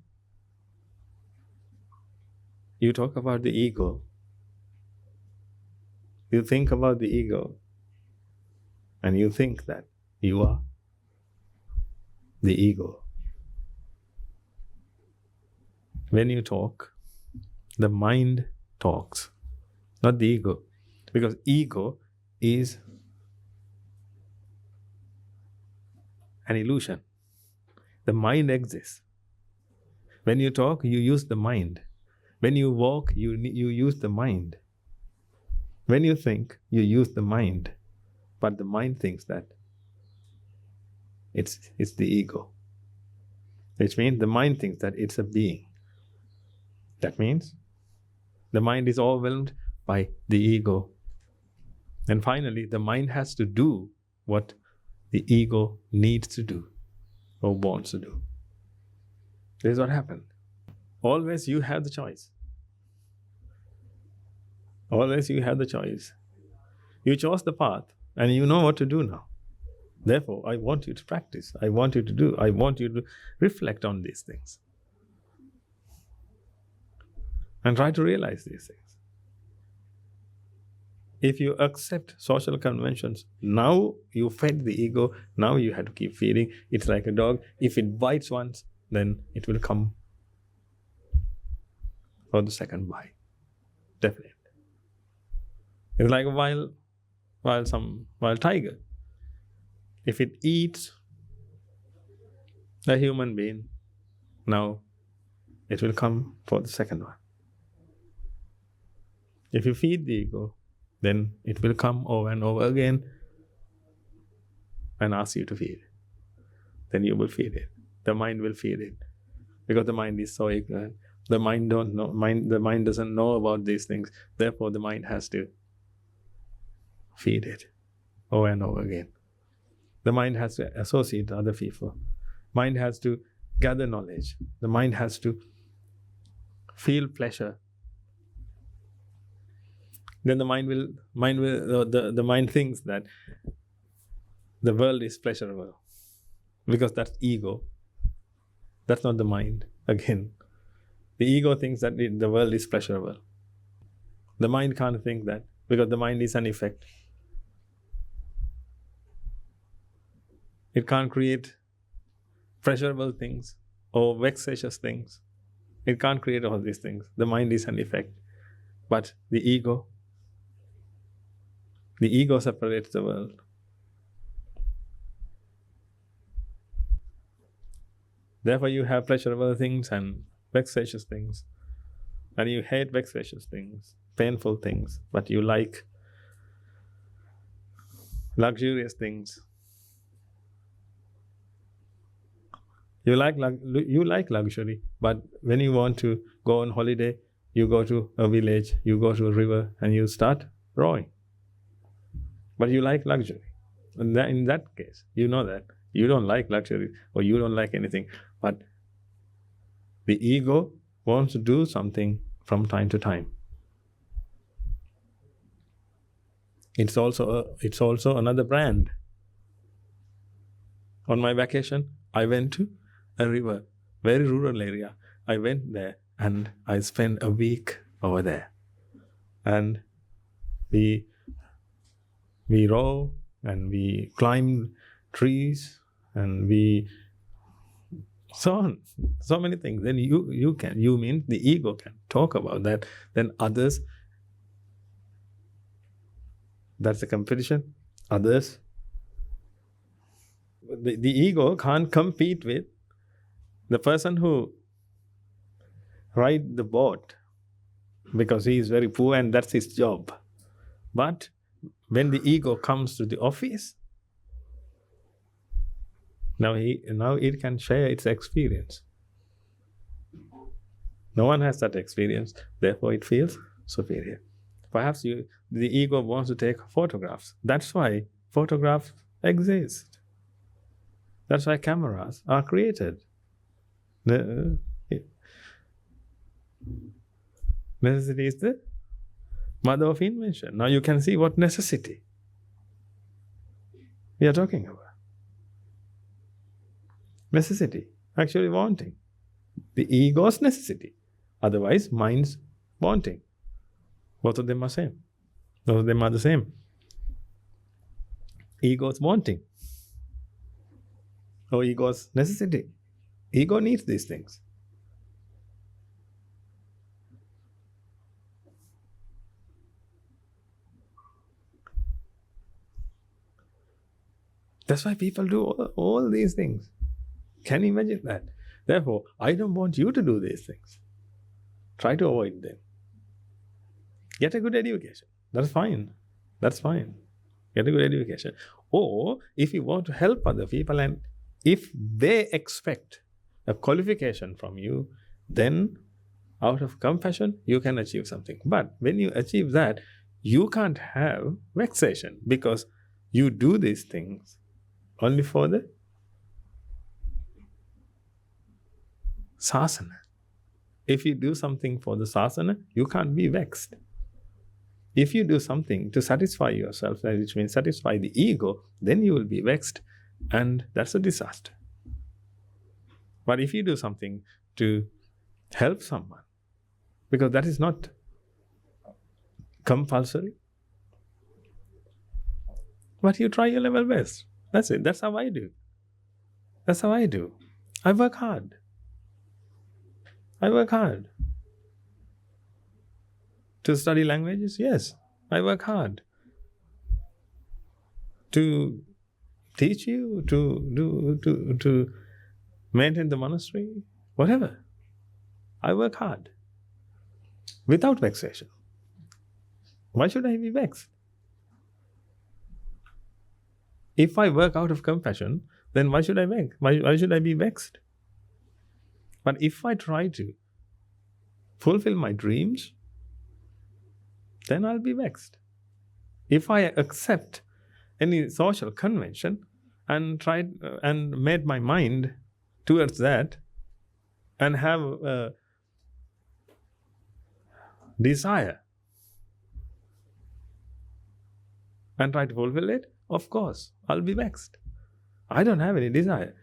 you talk about the ego, you think about the ego, and you think that you are the ego. When you talk, the mind talks, not the ego. Because ego is an illusion. The mind exists. When you talk, you use the mind. When you walk, you use the mind. When you think, you use the mind. But the mind thinks that it's the ego. Which means the mind thinks that it's a being. That means the mind is overwhelmed by the ego. And finally, the mind has to do what the ego needs to do or wants to do. This is what happened. Always you have the choice. Always you have the choice. You chose the path and you know what to do now. Therefore, I want you to practice. I want you to do. I want you to reflect on these things. And try to realize these things. If you accept social conventions, now you fed the ego, now you have to keep feeding. It's like a dog. If it bites once, then it will come for the second bite. Definitely. It's like a wild tiger. If it eats a human being, now it will come for the second one. If you feed the ego, then it will come over and over again and ask you to feed it. Then you will feed it. The mind will feed it. Because the mind is so ignorant. The mind doesn't know about these things. Therefore, the mind has to feed it over and over again. The mind has to associate other people. Mind has to gather knowledge. The mind has to feel pleasure. Then the mind thinks that the world is pleasurable, because that's ego. That's not the mind. Again, the ego thinks that the world is pleasurable. The mind can't think that, because the mind is an effect. It can't create pleasurable things or vexatious things. It can't create all these things. The mind is an effect. But the ego separates the world. Therefore, you have pleasurable things and vexatious things. And you hate vexatious things, painful things, but you like luxurious things. You like luxury, but when you want to go on holiday, you go to a village, you go to a river, and you start rowing. But you like luxury. And in that case, you know that you don't like luxury or you don't like anything. But the ego wants to do something from time to time. It's also another brand. On my vacation, I went to a river, very rural area. I went there and I spent a week over there. And we row and we climb trees and we so many things. Then you mean the ego can talk about that. Then others, that's a competition. Others, the ego can't compete with the person who rides the boat, because he is very poor and that's his job. But when the ego comes to the office, now it can share its experience. No one has that experience, therefore it feels superior. Perhaps the ego wants to take photographs. That's why photographs exist. That's why cameras are created. Necessity is the mother of invention. Now you can see what necessity we are talking about. Necessity, actually wanting. The ego's necessity. Otherwise, mind's wanting. Both of them are same. Both of them are the same. Ego's wanting. Or ego's necessity. Ego needs these things. That's why people do all these things. Can you imagine that? Therefore, I don't want you to do these things. Try to avoid them. Get a good education. That's fine. That's fine. Get a good education. Or if you want to help other people and if they expect a qualification from you, then out of compassion, you can achieve something. But when you achieve that, you can't have vexation because you do these things only for the sasana. If you do something for the sasana, you can't be vexed. If you do something to satisfy yourself, which means satisfy the ego, then you will be vexed, and that's a disaster. But if you do something to help someone, because that is not compulsory, but you try your level best. That's it. That's how I do. That's how I do. I work hard. I work hard. To study languages? Yes, I work hard. To teach you, to maintain the monastery, whatever. I work hard. Without vexation. Why should I be vexed? If I work out of compassion, then why should I vex? Why should I be vexed? But if I try to fulfill my dreams, then I'll be vexed. If I accept any social convention and tried and made my mind towards that and have a desire and try to fulfill it, of course, I'll be vexed. I don't have any desire.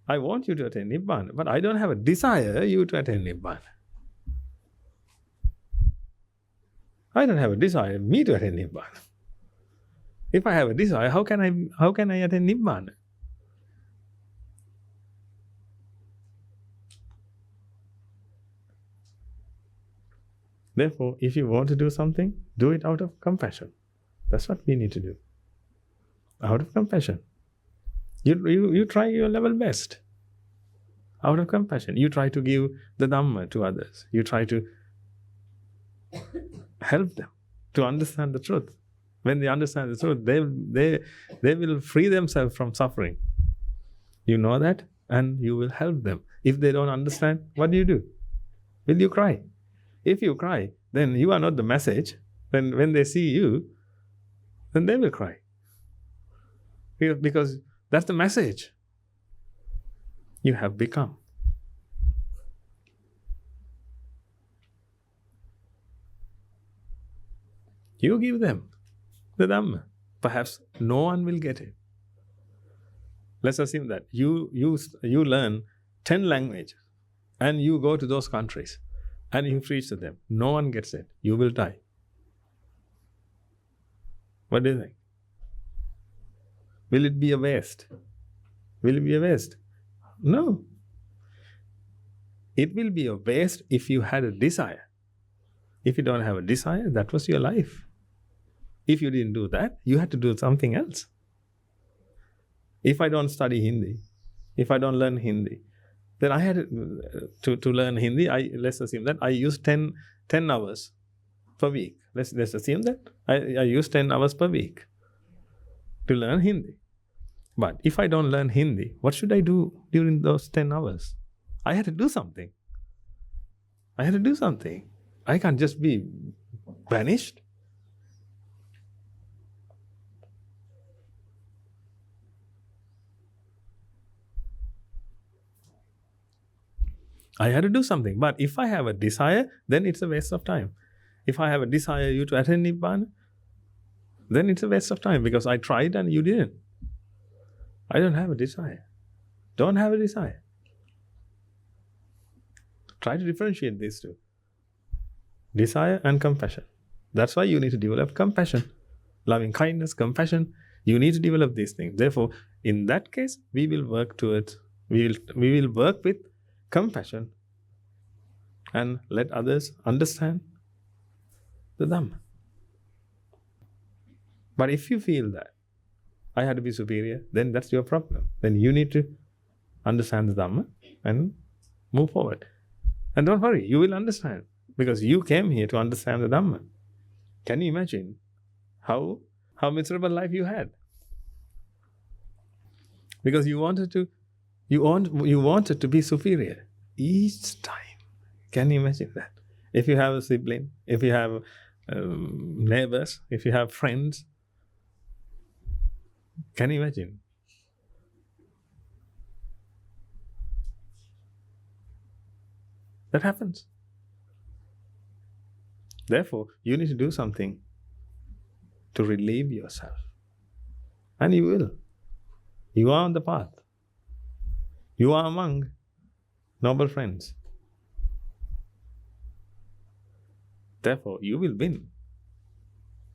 I want you to attain Nibbana, but I don't have a desire you to attain Nibbana. I don't have a desire me to attain Nibbana. If I have a desire, how can I attain Nibbana? Therefore, if you want to do something, do it out of compassion. That's what we need to do. Out of compassion. You try your level best. Out of compassion. You try to give the Dhamma to others. You try to help them to understand the truth. When they understand the truth, they will free themselves from suffering. You know that, and you will help them. If they don't understand, what do? Will you cry? If you cry, then you are not the message. Then when they see you, then they will cry. Because that's the message you have become. You give them the Dhamma. Perhaps no one will get it. Let's assume that you learn 10 languages and you go to those countries and you preach to them. No one gets it. You will die. What do you think? Will it be a waste? Will it be a waste? No. It will be a waste if you had a desire. If you don't have a desire, that was your life. If you didn't do that, you had to do something else. If I don't study Hindi, if I don't learn Hindi, then I had to learn Hindi. Let's assume that I use 10 hours per week. Let's assume that I use 10 hours per week to learn Hindi. But if I don't learn Hindi, what should I do during those 10 hours? I had to do something. I can't just be banished. I had to do something. But if I have a desire, then it's a waste of time. If I have a desire you to attain Nibbana, then it's a waste of time because I tried and you didn't. I don't have a desire. Don't have a desire. Try to differentiate these two. Desire and compassion. That's why you need to develop compassion. Loving kindness, compassion. You need to develop these things. Therefore, in that case, we will work towards, we will work with compassion and let others understand the Dhamma. But if you feel that I had to be superior, then that's your problem. Then you need to understand the Dhamma and move forward. And don't worry, you will understand because you came here to understand the Dhamma. Can you imagine how miserable life you had? Because you wanted to be superior each time. Can you imagine that? If you have a sibling, if you have neighbors, if you have friends, can you imagine? That happens. Therefore, you need to do something to relieve yourself. And you will. You are on the path. You are among noble friends. Therefore, you will win.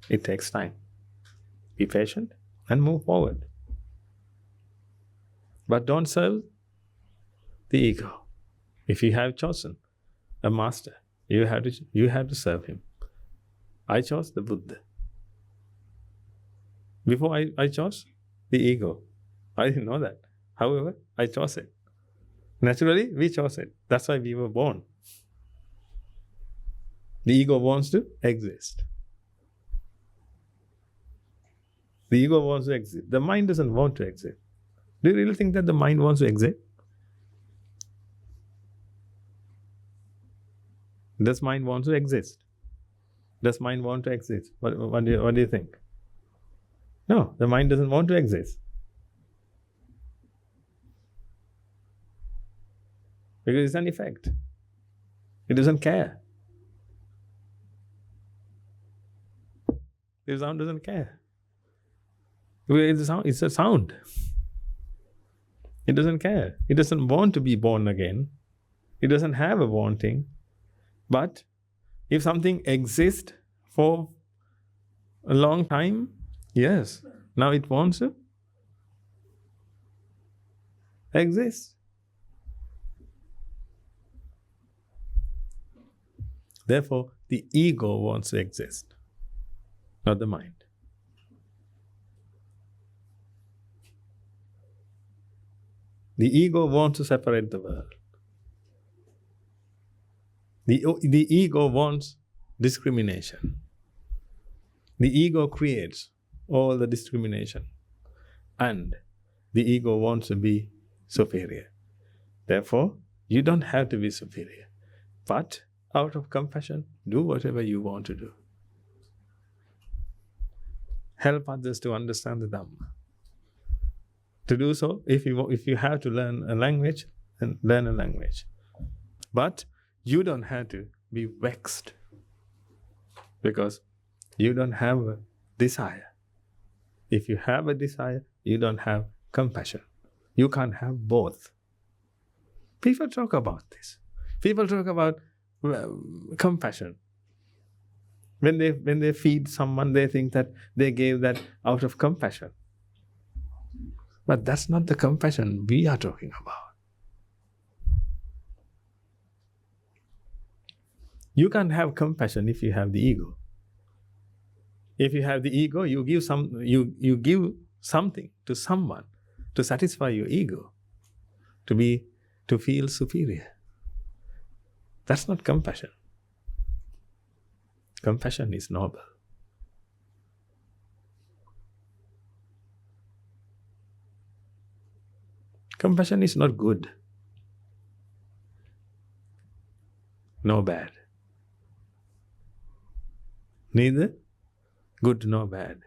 It takes time. Be patient and move forward. But don't serve the ego. If you have chosen a master, you have to serve him. I chose the Buddha. Before I chose the ego. I didn't know that. However, I chose it. Naturally, we chose it. That's why we were born. The ego wants to exist. The ego wants to exist. The mind doesn't want to exist. Do you really think that the mind wants to exist? Does mind want to exist? Does mind want to exist? What do you think? No, the mind doesn't want to exist. Because it's an effect. It doesn't care. The sound doesn't care. It's a sound. It doesn't care. It doesn't want to be born again. It doesn't have a wanting. But if something exists for a long time, yes, now it wants to exist. Therefore, the ego wants to exist, not the mind. The ego wants to separate the world. The ego wants discrimination. The ego creates all the discrimination. And the ego wants to be superior. Therefore, you don't have to be superior. But out of compassion, do whatever you want to do. Help others to understand the Dhamma. To do so, if you have to learn a language, then learn a language. But you don't have to be vexed because you don't have a desire. If you have a desire, you don't have compassion. You can't have both. People talk about this. People talk about compassion. When they feed someone, they think that they gave that out of compassion. But that's not the compassion we are talking about. You can't have compassion if you have the ego. If you have the ego, you give something to someone to satisfy your ego, to feel superior. That's not compassion. Compassion is noble. Compassion is not good, nor bad. Neither good nor bad.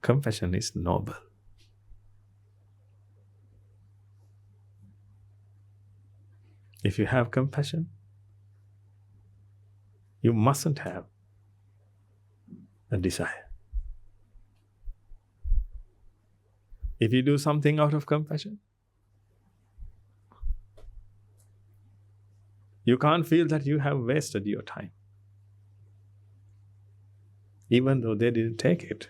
Compassion is noble. If you have compassion, you mustn't have a desire. If you do something out of compassion, you can't feel that you have wasted your time, even though they didn't take it.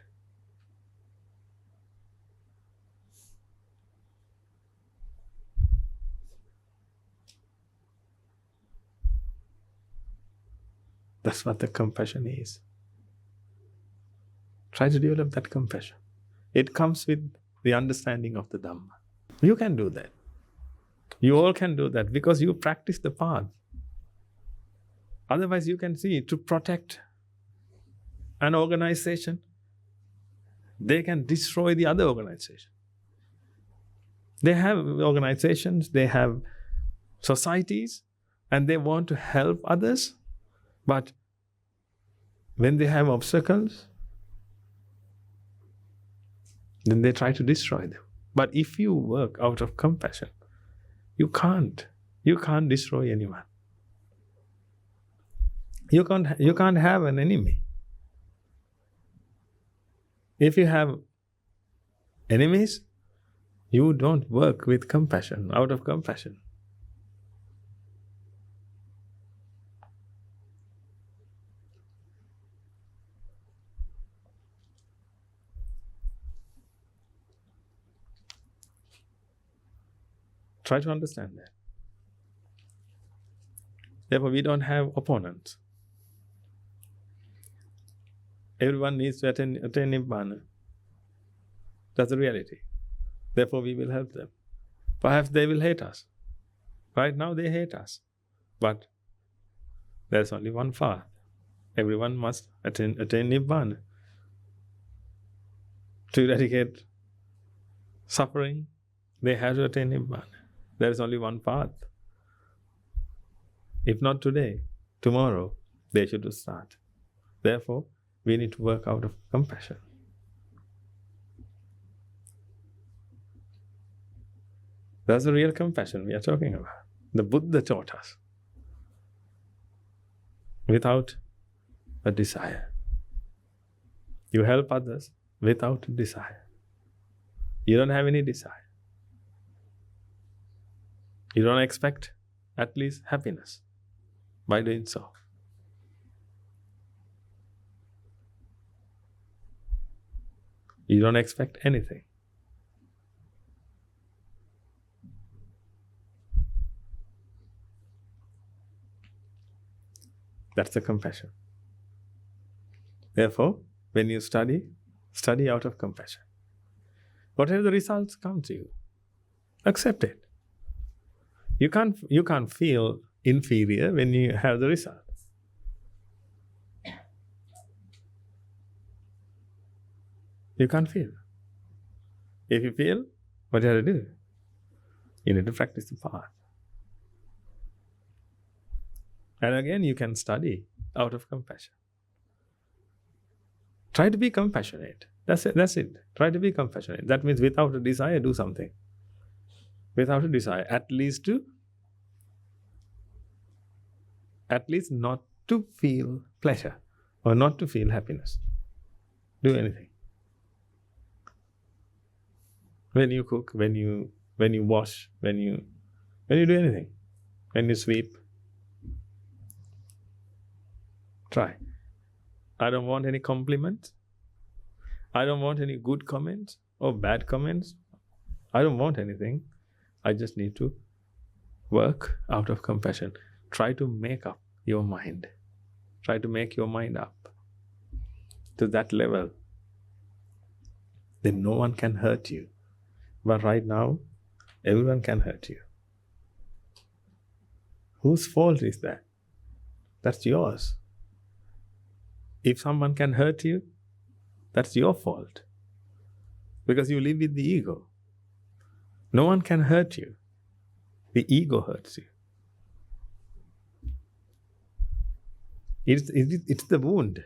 That's what the compassion is. Try to develop that compassion. It comes with the understanding of the Dhamma. You can do that. You all can do that because you practice the path. Otherwise, you can see, to protect an organization, they can destroy the other organization. They have organizations, they have societies, and they want to help others, but when they have obstacles, then they try to destroy them. But if you work out of compassion, you can't destroy anyone. You can't have an enemy. If you have enemies, you don't work with compassion, out of compassion. Try to understand that. Therefore, we don't have opponents. Everyone needs to attain Nibbana. That's the reality. Therefore, we will help them. Perhaps they will hate us. Right now, they hate us. But there's only one path. Everyone must attain Nibbana. To eradicate suffering, they have to attain Nibbana. There is only one path. If not today, tomorrow, they should start. Therefore, we need to work out of compassion. That's the real compassion we are talking about. The Buddha taught us. Without a desire. You help others without a desire. You don't have any desire. You don't expect at least happiness by doing so. You don't expect anything. That's the compassion. Therefore, when you study out of compassion. Whatever the results come to you, accept it. You can't feel inferior when you have the result. You can't feel. If you feel, what do you have to do? You need to practice the path. And again, you can study out of compassion. Try to be compassionate. That's it. Try to be compassionate. That means without a desire, do something. Without a desire, at least not to feel pleasure or not to feel happiness. Do anything. When you cook, when you wash, when you do anything, when you sweep, try. I don't want any compliments. I don't want any good comments or bad comments. I don't want anything. I just need to work out of compassion. Try to make up your mind. Try to make your mind up to that level. Then no one can hurt you. But right now, everyone can hurt you. Whose fault is that? That's yours. If someone can hurt you, that's your fault. Because you live with the ego. No one can hurt you. The ego hurts you. It's the wound.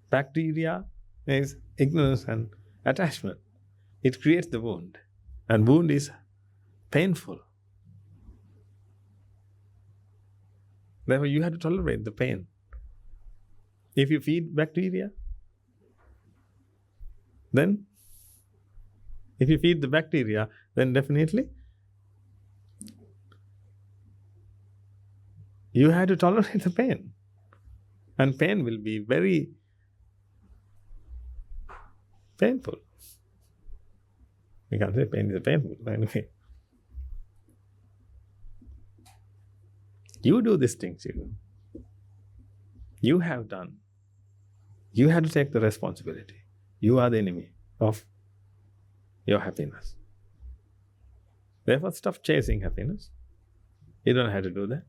Bacteria is ignorance and attachment. It creates the wound. And wound is painful. Therefore, you have to tolerate the pain. If you feed bacteria, then definitely you have to tolerate the pain. And pain will be very painful. We can't say pain is painful. Anyway. You do these things, you have done. You have to take the responsibility. You are the enemy of your happiness. Therefore, stop chasing happiness. You don't have to do that.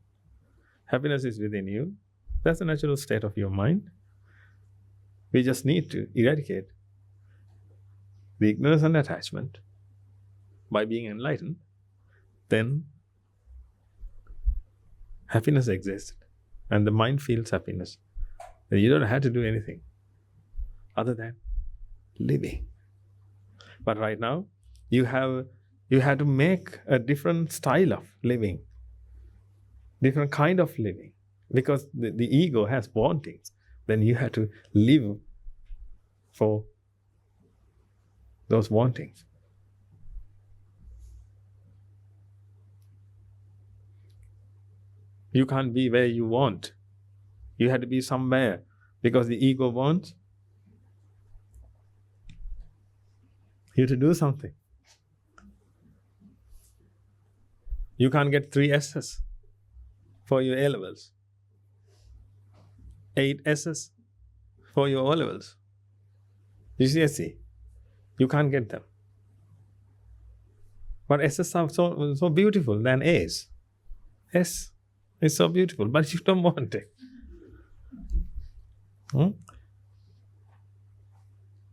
Happiness is within you. That's the natural state of your mind. We just need to eradicate the ignorance and attachment by being enlightened. Then happiness exists and the mind feels happiness. Then you don't have to do anything other than living. But right now, you have to make a different style of living, different kind of living, because the ego has wantings. Then you have to live for those wantings. You can't be where you want. You have to be somewhere because the ego wants you to do something. You can't get 3 S's for your A levels, 8 S's for your O levels, GCSE. You can't get them. But S's are so beautiful than A's. S is so beautiful, but you don't want it.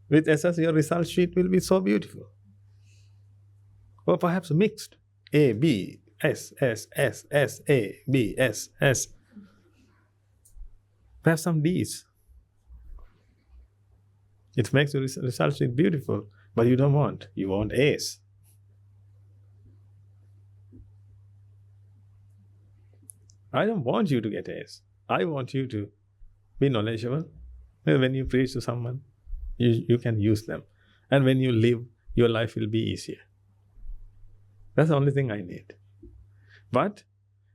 With S's, your result sheet will be so beautiful. Or perhaps mixed. A, B, S, S, S, S, A, B, S, S. Perhaps some D's. It makes your result sheet beautiful, but you don't want. You want A's. I don't want you to get A's. I want you to be knowledgeable. When you preach to someone, you can use them. And when you live, your life will be easier. That's the only thing I need. But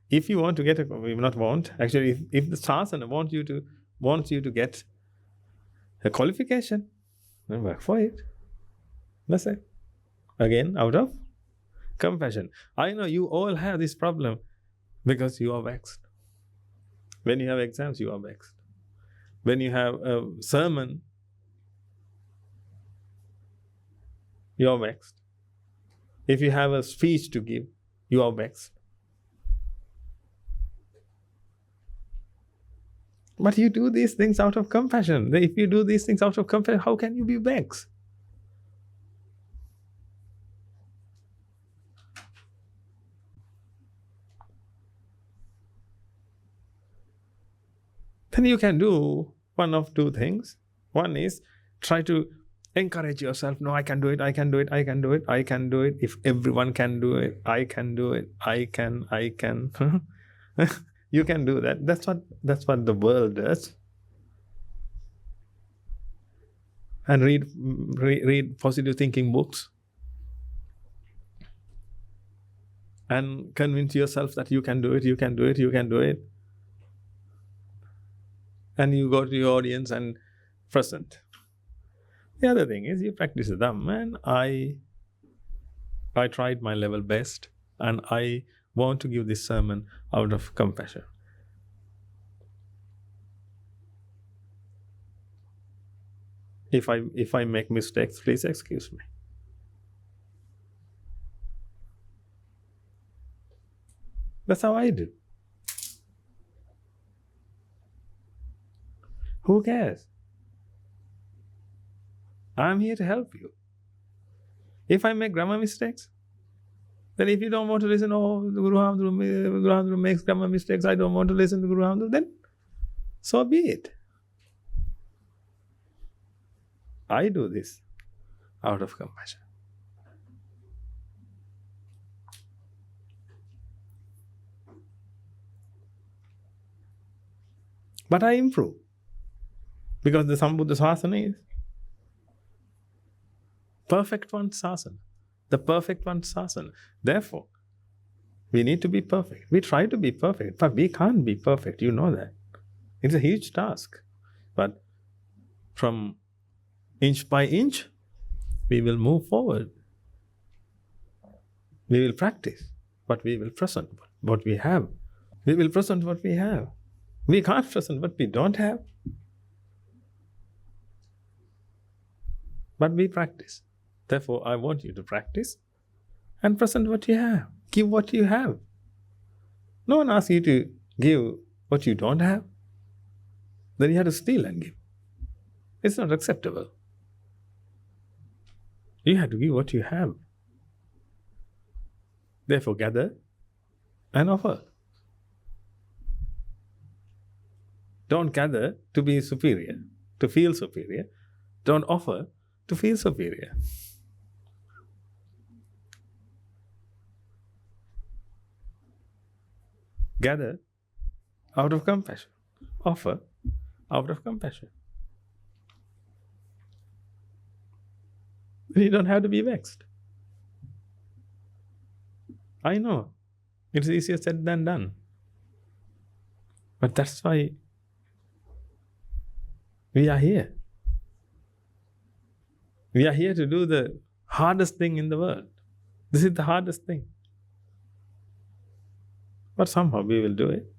if you want to get actually, if the Sasana wants you to get a qualification, then work for it. That's it. Again, out of compassion. I know you all have this problem because you are vexed. When you have exams, you are vexed. When you have a sermon, you are vexed. If you have a speech to give, you are vexed. But you do these things out of compassion. If you do these things out of compassion, how can you be vexed? Then you can do one of 2 things. One is try to encourage yourself. No, I can do it, I can do it, I can do it, I can do it. If everyone can do it, I can do it, I can. You can do that. That's what the world does. And read positive thinking books. And convince yourself that you can do it, you can do it, you can do it. And you go to your audience and present. The other thing is you practice Dhamma, and I tried my level best, and I want to give this sermon out of compassion. If I make mistakes, please excuse me. That's how I do. Who cares? I'm here to help you. If I make grammar mistakes, then if you don't want to listen, the Guru Hamdru makes grammar mistakes, I don't want to listen to Guru Hamdru, then so be it. I do this out of compassion. But I improve. Because the Sambuddha Sasana is perfect one Sasana. The perfect one Sasana. Therefore, we need to be perfect. We try to be perfect, but we can't be perfect. You know that. It's a huge task. But from inch by inch, we will move forward. We will practice, but we will present what we have. We will present what we have. We can't present what we don't have. But we practice. Therefore, I want you to practice and present what you have. Give what you have. No one asks you to give what you don't have. Then you have to steal and give. It's not acceptable. You have to give what you have. Therefore, gather and offer. Don't gather to be superior, to feel superior. Don't offer to feel superior. Gather out of compassion. Offer out of compassion. You don't have to be vexed. I know it's easier said than done. But that's why we are here. We are here to do the hardest thing in the world. This is the hardest thing. But somehow we will do it.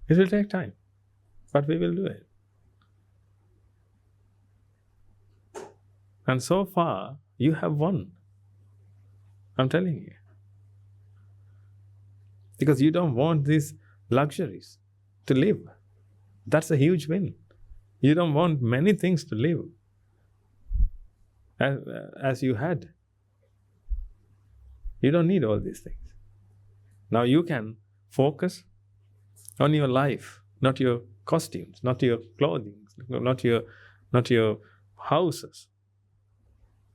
It will take time, but we will do it. And so far, you have won. I'm telling you. Because you don't want these luxuries to live. That's a huge win. You don't want many things to live as you had. You don't need all these things. Now you can focus on your life, not your costumes, not your clothing, not your houses,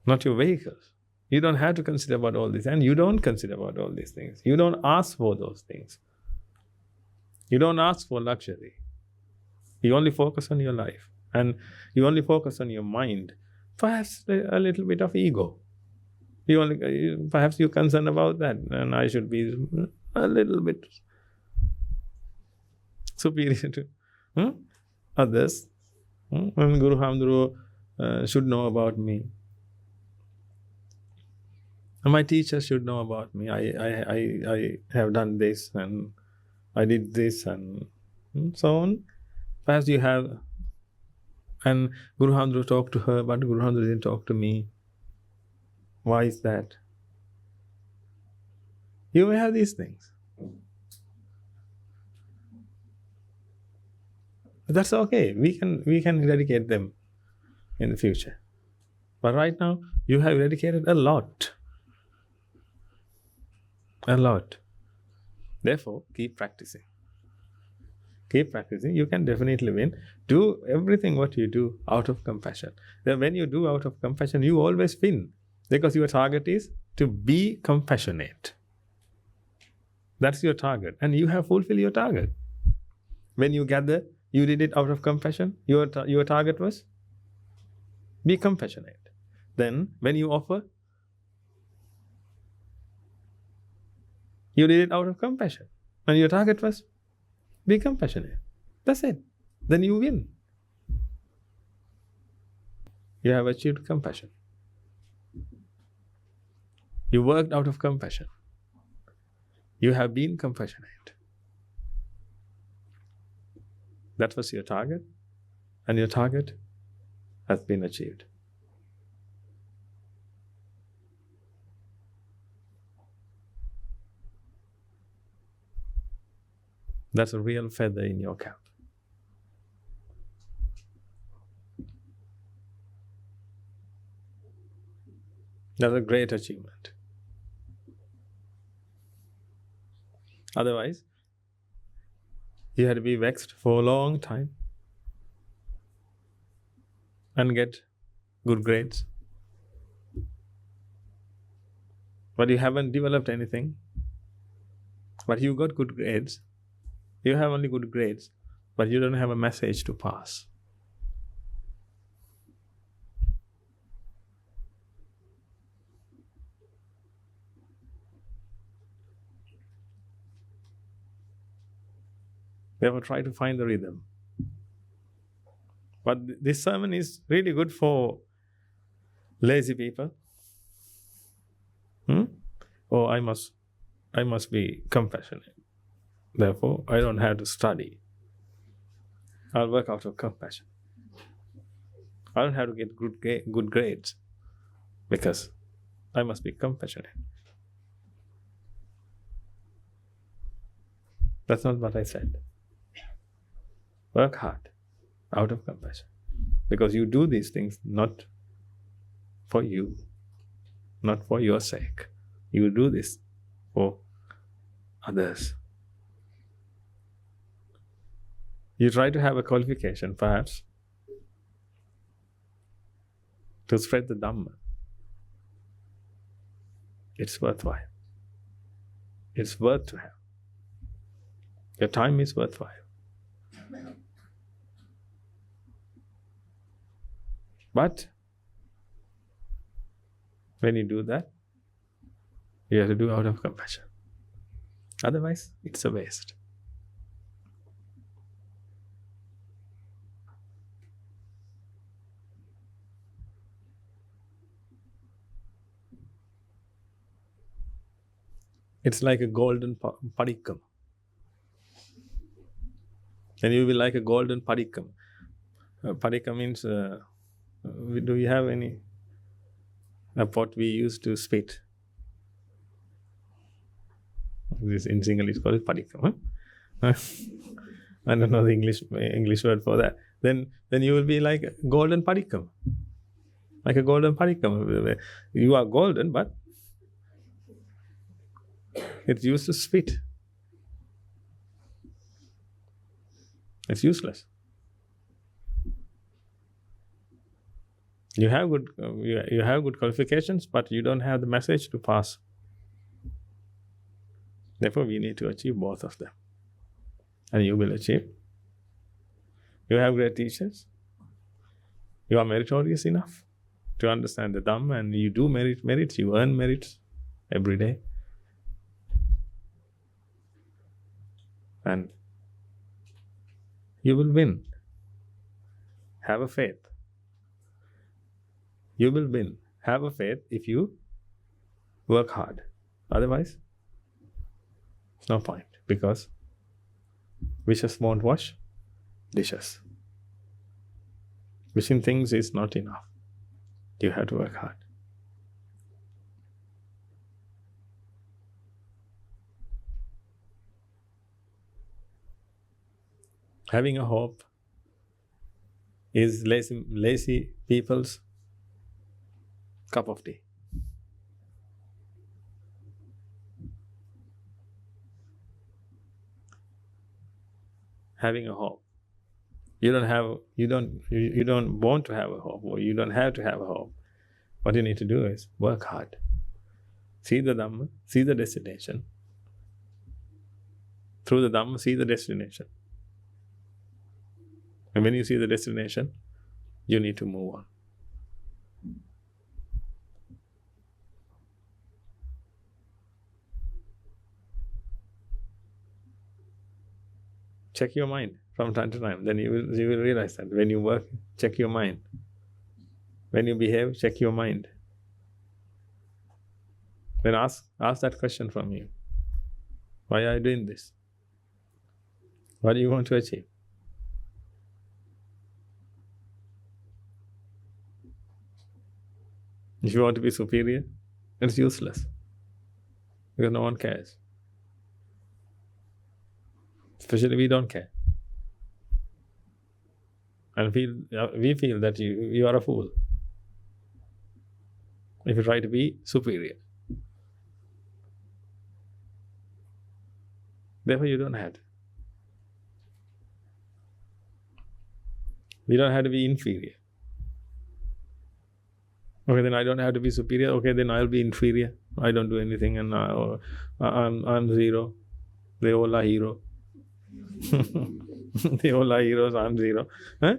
not your vehicles. You don't have to consider about all this, and you don't consider about all these things. You don't ask for those things. You don't ask for luxury. You only focus on your life, and you only focus on your mind. Perhaps a little bit of ego. Perhaps you're concerned about that, and I should be a little bit superior to others. And Guru Hamduru should know about me. And my teacher should know about me. I have done this, and I did this, and so on. Perhaps you have, and Guru Hamduru talked to her, but Guru Hamduru didn't talk to me. Why is that? You may have these things. That's okay. We can eradicate them in the future. But right now, you have eradicated a lot. A lot. Therefore, keep practicing. Keep practicing. You can definitely win. Do everything what you do out of compassion. Then when you do out of compassion, you always win. Because your target is to be compassionate. That's your target. And you have fulfilled your target. When you gather, you did it out of compassion. Your target was be compassionate. Then when you offer, you did it out of compassion. And your target was be compassionate. That's it. Then you win. You have achieved compassion. You worked out of compassion. You have been compassionate. That was your target, and your target has been achieved. That's a real feather in your cap. That's a great achievement. Otherwise, you had to be vexed for a long time and get good grades. But you haven't developed anything. but you got good grades. You have only good grades, but you don't have a message to pass. Therefore, try to find the rhythm. But this sermon is really good for lazy people. Oh, I must be compassionate. Therefore, I don't have to study. I'll work out of compassion. I don't have to get good grades because I must be compassionate. That's not what I said. Work hard out of compassion, because you do these things not for you, not for your sake. You do this for others. You try to have a qualification, perhaps, to spread the Dhamma. It's worthwhile. It's worth to have. Your time is worthwhile. But when you do that, you have to do out of compassion. Otherwise, it's a waste. It's like a golden padikam. And you will like a golden padikam. Padikam means, do you have any pot we used to spit? This in Sinhala is called padikam. Huh? I don't know the English word for that. Then you will be like a golden padikam. Like a golden padikam. You are golden, but it's used to spit. It's useless. You have good qualifications, but you don't have the message to pass. Therefore, we need to achieve both of them, and you will achieve. You have great teachers. You are meritorious enough to understand the Dhamma, and you do merits. You earn merits every day, and you will win. Have a faith. You will win. Have a faith if you work hard. Otherwise, it's no point, because wishes won't wash dishes. Wishing things is not enough. You have to work hard. Having a hope is lazy people's cup of tea. Having a hope. You don't want to have a hope, or you don't have to have a hope. What you need to do is work hard. See the Dhamma, see the destination. Through the Dhamma, see the destination. And when you see the destination, you need to move on. Check your mind from time to time. Then you will realize that when you work, check your mind. When you behave, check your mind. Then ask that question from you. Why are you doing this? What do you want to achieve? If you want to be superior, it's useless, because no one cares. Especially we don't care. And we feel that you are a fool if you try to be superior. Therefore, you don't have to. You don't have to be inferior. Okay, then I don't have to be superior. Okay, then I'll be inferior. I don't do anything, and I'm zero. They all are hero. They all are heroes, I'm zero. Huh?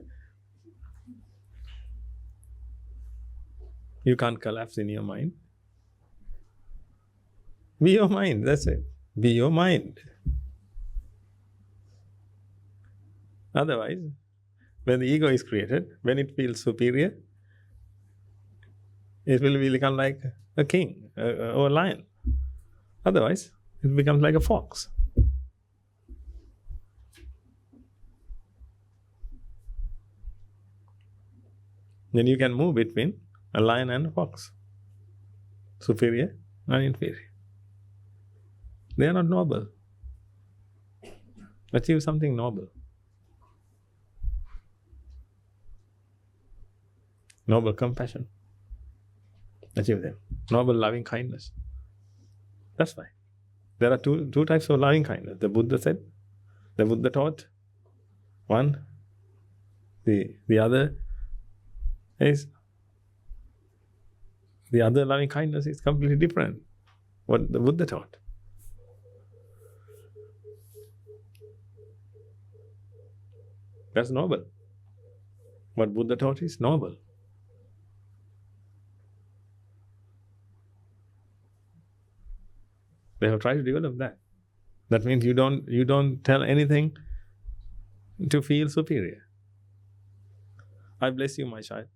You can't collapse in your mind. Be your mind, that's it. Be your mind. Otherwise, when the ego is created, when it feels superior, it will become like a king or a lion. Otherwise, it becomes like a fox. Then you can move between a lion and a fox, superior and inferior. They are not noble. Achieve something noble. Noble compassion. Achieve them. Noble loving kindness. That's why. There are two types of loving kindness. The Buddha said, the Buddha taught. One, the other is, the other loving kindness is completely different. What the Buddha taught. That's noble. What Buddha taught is noble. They have tried to develop that. That means you don't tell anything to feel superior. I bless you, my child.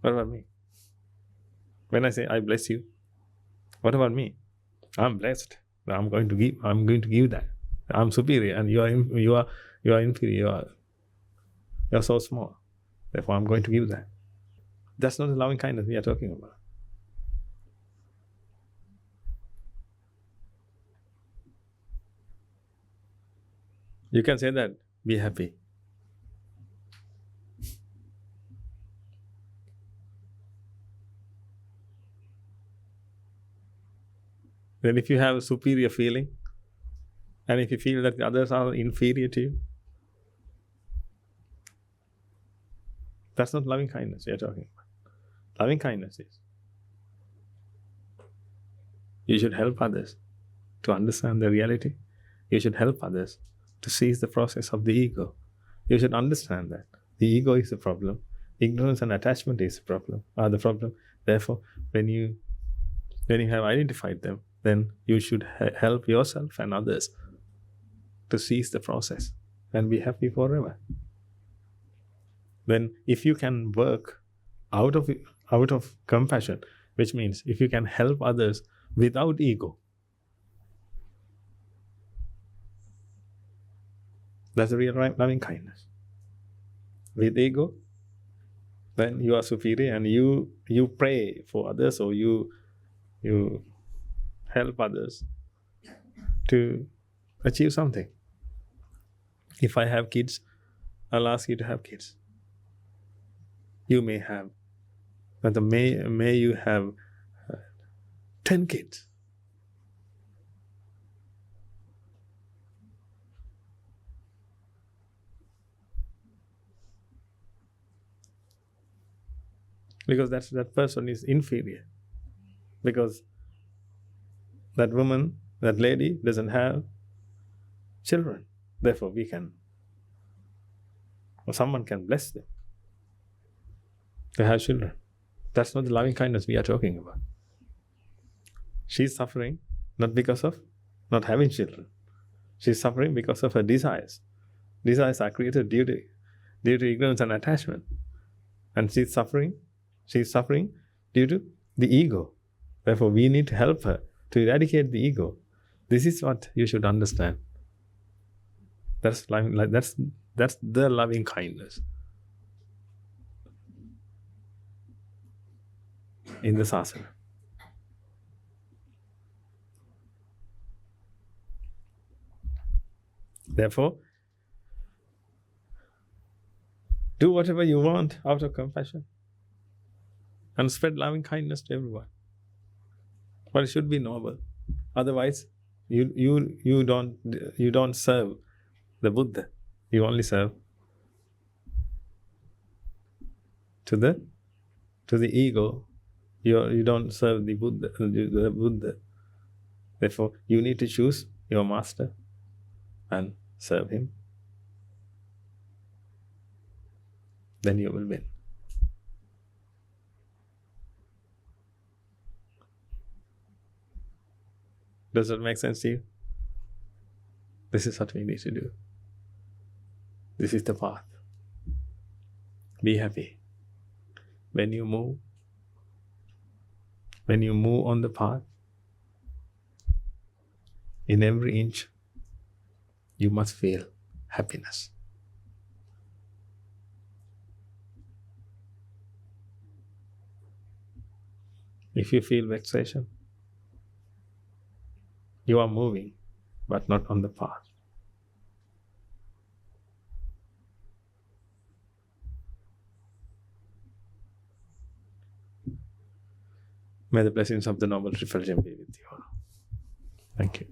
What about me? When I say I bless you, what about me? I'm blessed. I'm going to give that. I'm superior, and you are inferior. You are so small. Therefore, I'm going to give that. That's not the loving kindness we are talking about. You can say that, be happy. Then if you have a superior feeling, and if you feel that the others are inferior to you, that's not loving kindness we are talking about. Loving kindness is, you should help others to understand the reality. You should help others to seize the process of the ego. You should understand that the ego is the problem. Ignorance and attachment is the problem. Therefore, when you have identified them, then you should help yourself and others to seize the process and be happy forever. Then if you can work out of compassion, which means if you can help others without ego, that's the real loving kindness. With ego, then you are superior and you pray for others, or you help others to achieve something. If I have kids, I'll ask you to have kids. You may have, but may you have 10 kids. Because that person is inferior. Because that woman, that lady doesn't have children. Therefore, we can, or someone can bless them to have children. That's not the loving kindness we are talking about. She's suffering not because of not having children. She's suffering because of her desires. Desires are created due to ignorance and attachment. And she's suffering due to the ego. Therefore, we need to help her to eradicate the ego. This is what you should understand. That's the loving kindness in the sasana. Therefore, do whatever you want out of compassion and spread loving kindness to everyone. But it should be noble. Otherwise, you don't serve the Buddha. You only serve to the ego. You don't serve the Buddha. Therefore, you need to choose your master and serve him, then you will win. Does that make sense to you? This is what we need to do. This is the path. Be happy. When you move on the path, in every inch, you must feel happiness. If you feel vexation, you are moving, but not on the path. May the blessings of the Noble Reflection be with you all. Thank you.